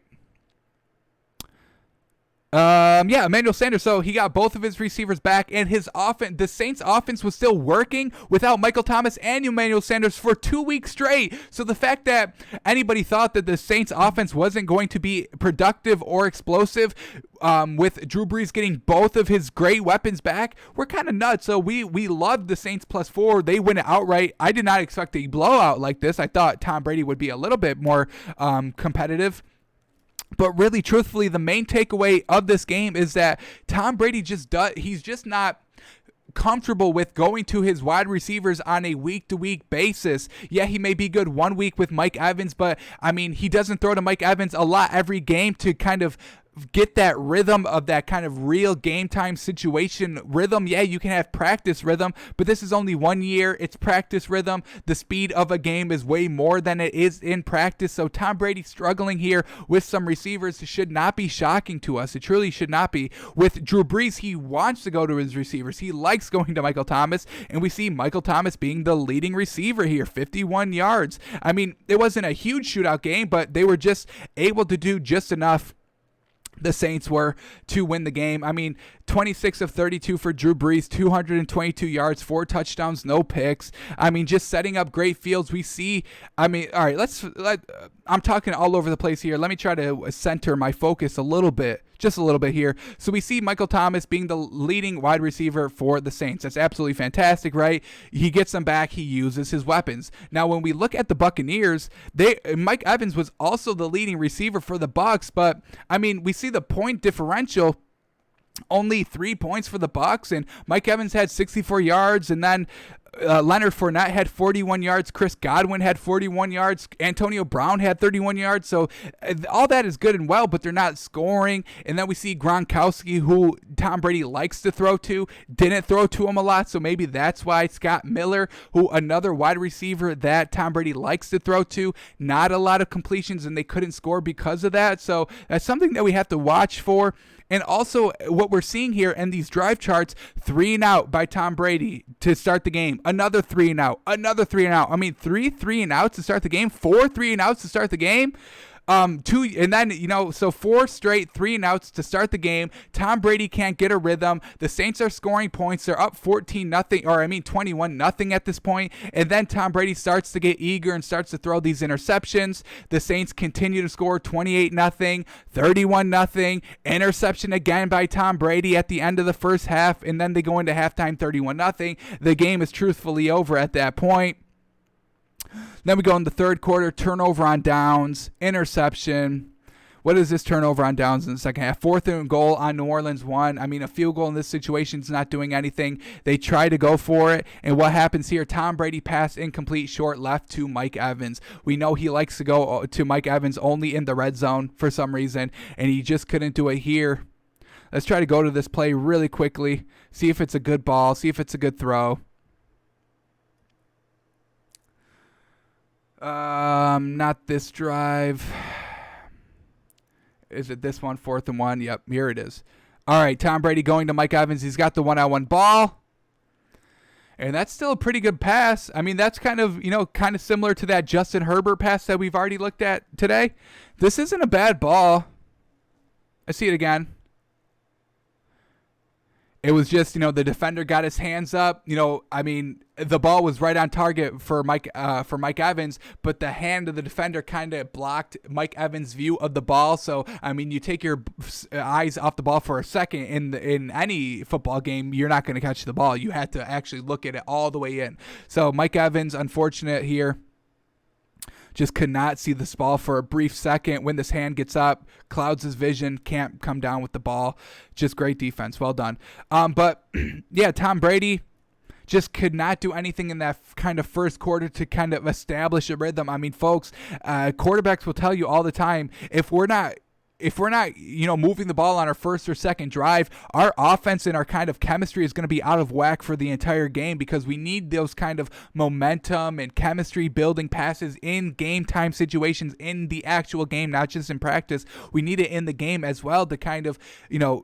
Yeah, Emmanuel Sanders. So he got both of his receivers back, and his offense, the Saints' offense was still working without Michael Thomas and Emmanuel Sanders for 2 weeks straight. So the fact that anybody thought that the Saints' offense wasn't going to be productive or explosive, with Drew Brees getting both of his great weapons back, we're kind of nuts. So we loved the Saints +4. They win it outright. I did not expect a blowout like this. I thought Tom Brady would be a little bit more competitive. But really, truthfully, the main takeaway of this game is that Tom Brady he's just not comfortable with going to his wide receivers on a week-to-week basis. Yeah, he may be good 1 week with Mike Evans, but I mean, he doesn't throw to Mike Evans a lot every game to kind of get that rhythm of that kind of real game time situation rhythm. Yeah, you can have practice rhythm, but this is only 1 year. It's practice rhythm. The speed of a game is way more than it is in practice. So Tom Brady struggling here with some receivers should not be shocking to us. It truly should not be. With Drew Brees, he wants to go to his receivers. He likes going to Michael Thomas, and we see Michael Thomas being the leading receiver here, 51 yards. I mean, it wasn't a huge shootout game, but they were just able to do just enough, the Saints were, to win the game. I mean, 26 of 32 for Drew Brees, 222 yards, 4 touchdowns, no picks. I mean, just setting up great fields. We see, I mean, all right, I'm talking all over the place here. Let me try to center my focus a little bit, just a little bit here. So we see Michael Thomas being the leading wide receiver for the Saints. That's absolutely fantastic, right? He gets them back. He uses his weapons. Now, when we look at the Buccaneers, Mike Evans was also the leading receiver for the Bucs, but I mean, we see the point differential, only 3 points for the Bucs, and Mike Evans had 64 yards, and then Leonard Fournette had 41 yards. Chris Godwin had 41 yards. Antonio Brown had 31 yards. So all that is good and well, but they're not scoring. And then we see Gronkowski, who Tom Brady likes to throw to, didn't throw to him a lot. So maybe that's why. Scott Miller, who another wide receiver that Tom Brady likes to throw to, not a lot of completions, and they couldn't score because of that. So that's something that we have to watch for. And also, what we're seeing here in these drive charts, 3 and out by Tom Brady to start the game. Another 3 and out. Another 3 and out. I mean, 3 and outs to start the game. 4 3 and outs to start the game. 2, and then, so 4 straight 3 and outs to start the game. Tom Brady can't get a rhythm. The Saints are scoring points. They're up 21-0 at this point. And then Tom Brady starts to get eager and starts to throw these interceptions. The Saints continue to score 28-0, 31-0. Interception again by Tom Brady at the end of the first half. And then they go into halftime 31-0. The game is truthfully over at that point. Then we go in the third quarter, turnover on downs, interception. What is this turnover on downs in the second half? 4th and goal on New Orleans 1. I mean, a field goal in this situation is not doing anything. They try to go for it. And what happens here? Tom Brady pass incomplete, short left to Mike Evans. We know he likes to go to Mike Evans only in the red zone for some reason, and he just couldn't do it here. Let's try to go to this play really quickly, see if it's a good ball, see if it's a good throw. Not this drive. Is it this one? 4th and 1. Yep, here it is. All right, Tom Brady going to Mike Evans. He's got the 1-on-1 ball. And that's still a pretty good pass. I mean, that's kind of similar to that Justin Herbert pass that we've already looked at today. This isn't a bad ball. I see it again. It was just, the defender got his hands up. I mean, the ball was right on target for Mike Evans, but the hand of the defender kind of blocked Mike Evans' view of the ball. So, I mean, you take your eyes off the ball for a second in any football game, you're not going to catch the ball. You had to actually look at it all the way in. So, Mike Evans, unfortunate here. Just could not see this ball for a brief second. When this hand gets up, clouds his vision, can't come down with the ball. Just great defense. Well done. But, yeah, Tom Brady, just could not do anything in that kind of first quarter to kind of establish a rhythm. I mean, folks, quarterbacks will tell you all the time, if we're not, moving the ball on our first or second drive, our offense and our kind of chemistry is going to be out of whack for the entire game, because we need those kind of momentum and chemistry building passes in game time situations in the actual game, not just in practice. We need it in the game as well to kind of,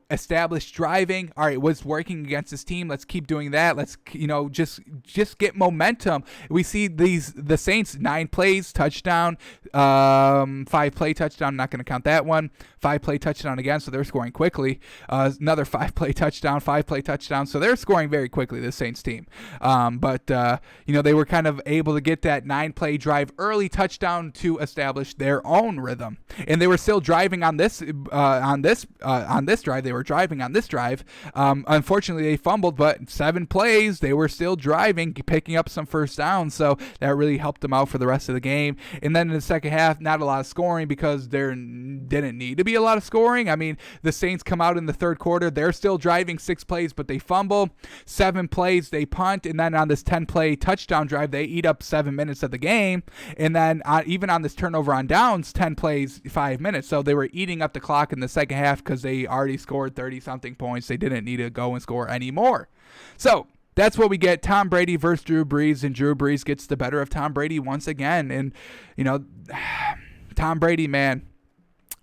establish driving. All right, what's working against this team? Let's keep doing that. Let's, just get momentum. We see the Saints, 9 plays, touchdown, 5-play touchdown. I'm not going to count that one. 5-play touchdown again, so they're scoring quickly. Another 5-play touchdown, 5-play touchdown, so they're scoring very quickly, the Saints team. But they were kind of able to get that 9-play drive early touchdown to establish their own rhythm, and they were still driving on this drive. They were driving on this drive. Unfortunately, they fumbled, but 7 plays, they were still driving, picking up some first downs, so that really helped them out for the rest of the game. And then in the second half, not a lot of scoring because there didn't need to be a lot of scoring. I mean, the Saints come out in the third quarter, they're still driving 6 plays, but they fumble. 7 plays, they punt, and then on this 10-play touchdown drive, they eat up 7 minutes of the game. And then even on this turnover on downs, 10 plays, 5 minutes. So they were eating up the clock in the second half because they already scored 30-something points. They didn't need to go and score anymore. So that's what we get. Tom Brady versus Drew Brees, and Drew Brees gets the better of Tom Brady once again. And, Tom Brady, man,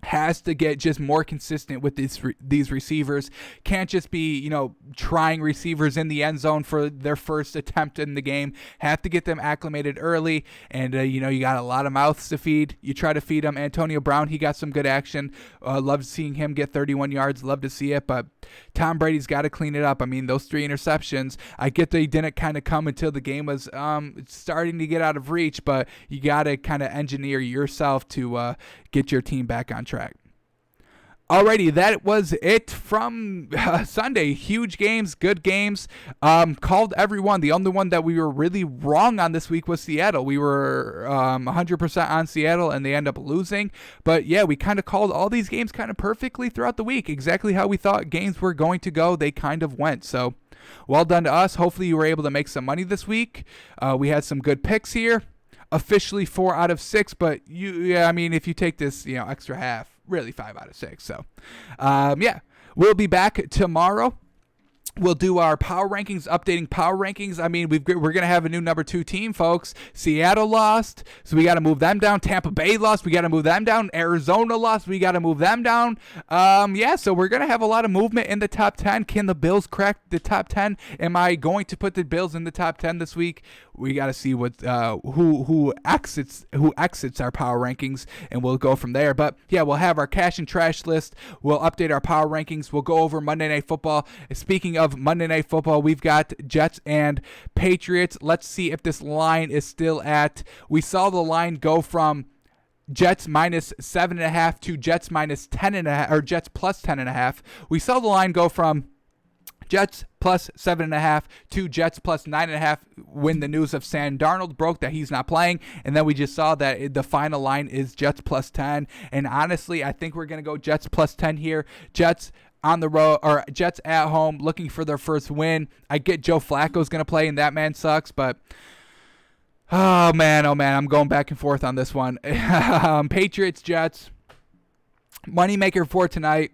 has to get just more consistent with these receivers. Can't just be, trying receivers in the end zone for their first attempt in the game. Have to get them acclimated early. And, you got a lot of mouths to feed. You try to feed them. Antonio Brown, he got some good action. Loved seeing him get 31 yards. Love to see it. But Tom Brady's got to clean it up. I mean, those 3 interceptions, I get they didn't kind of come until the game was starting to get out of reach, but you got to kind of engineer yourself to get your team back on track. Alrighty, that was it from Sunday. Huge games, good games. Called everyone. The only one that we were really wrong on this week was Seattle. We were 100% on Seattle, and they end up losing. But yeah, we kind of called all these games kind of perfectly throughout the week. Exactly how we thought games were going to go, they kind of went. So well done to us. Hopefully you were able to make some money this week. We had some good picks here. Officially 4 out of 6, but if you take this, extra half, really 5 out of 6. So, we'll be back tomorrow. We'll do our power rankings, updating power rankings. I mean, we're going to have a new number 2 team, folks. Seattle lost, so we got to move them down. Tampa Bay lost, we got to move them down. Arizona lost, we got to move them down. So we're going to have a lot of movement in the top 10. Can the Bills crack the top 10? Am I going to put the Bills in the top 10 this week? We got to see what who exits our power rankings, and we'll go from there. But yeah, we'll have our cash and trash list. We'll update our power rankings. We'll go over Monday Night Football. Speaking of Monday Night Football, we've got Jets and Patriots. Let's see if this line is still at. We saw the line go from Jets minus 7.5 to Jets minus 10.5, or Jets plus 10.5. We saw the line go from Jets plus 7.5 to Jets plus 9.5 when the news of Sam Darnold broke that he's not playing. And then we just saw that the final line is Jets plus 10. And honestly, I think we're going to go Jets plus 10 here. Jets on the road, or Jets at home, looking for their first win. I get Joe Flacco's going to play, and that man sucks, but oh man, I'm going back and forth on this one. Patriots, Jets, moneymaker for tonight.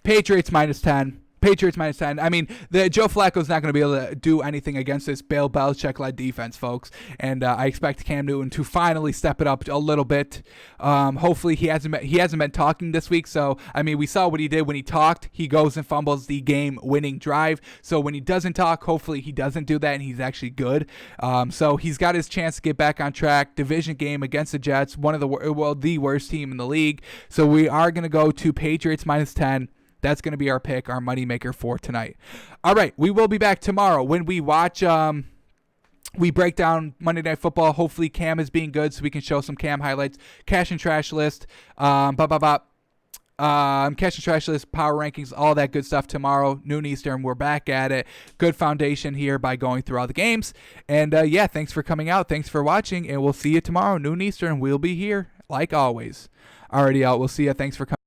Patriots minus 10. Patriots minus 10. I mean, the Joe Flacco's not going to be able to do anything against this Bill Belichick-led defense, folks. And I expect Cam Newton to finally step it up a little bit. Hopefully, he hasn't been talking this week. So, I mean, we saw what he did when he talked. He goes and fumbles the game-winning drive. So when he doesn't talk, hopefully he doesn't do that, and he's actually good. So he's got his chance to get back on track. Division game against the Jets, one of the worst team in the league. So we are going to go to Patriots minus 10. That's going to be our pick, our moneymaker for tonight. All right, we will be back tomorrow when we watch, we break down Monday Night Football. Hopefully Cam is being good so we can show some Cam highlights. Cash and trash list, cash and trash list, power rankings, all that good stuff tomorrow, noon Eastern. We're back at it. Good foundation here by going through all the games. And thanks for coming out. Thanks for watching, and we'll see you tomorrow, noon Eastern. We'll be here like always. Alrighty, out. We'll see you. Thanks for coming.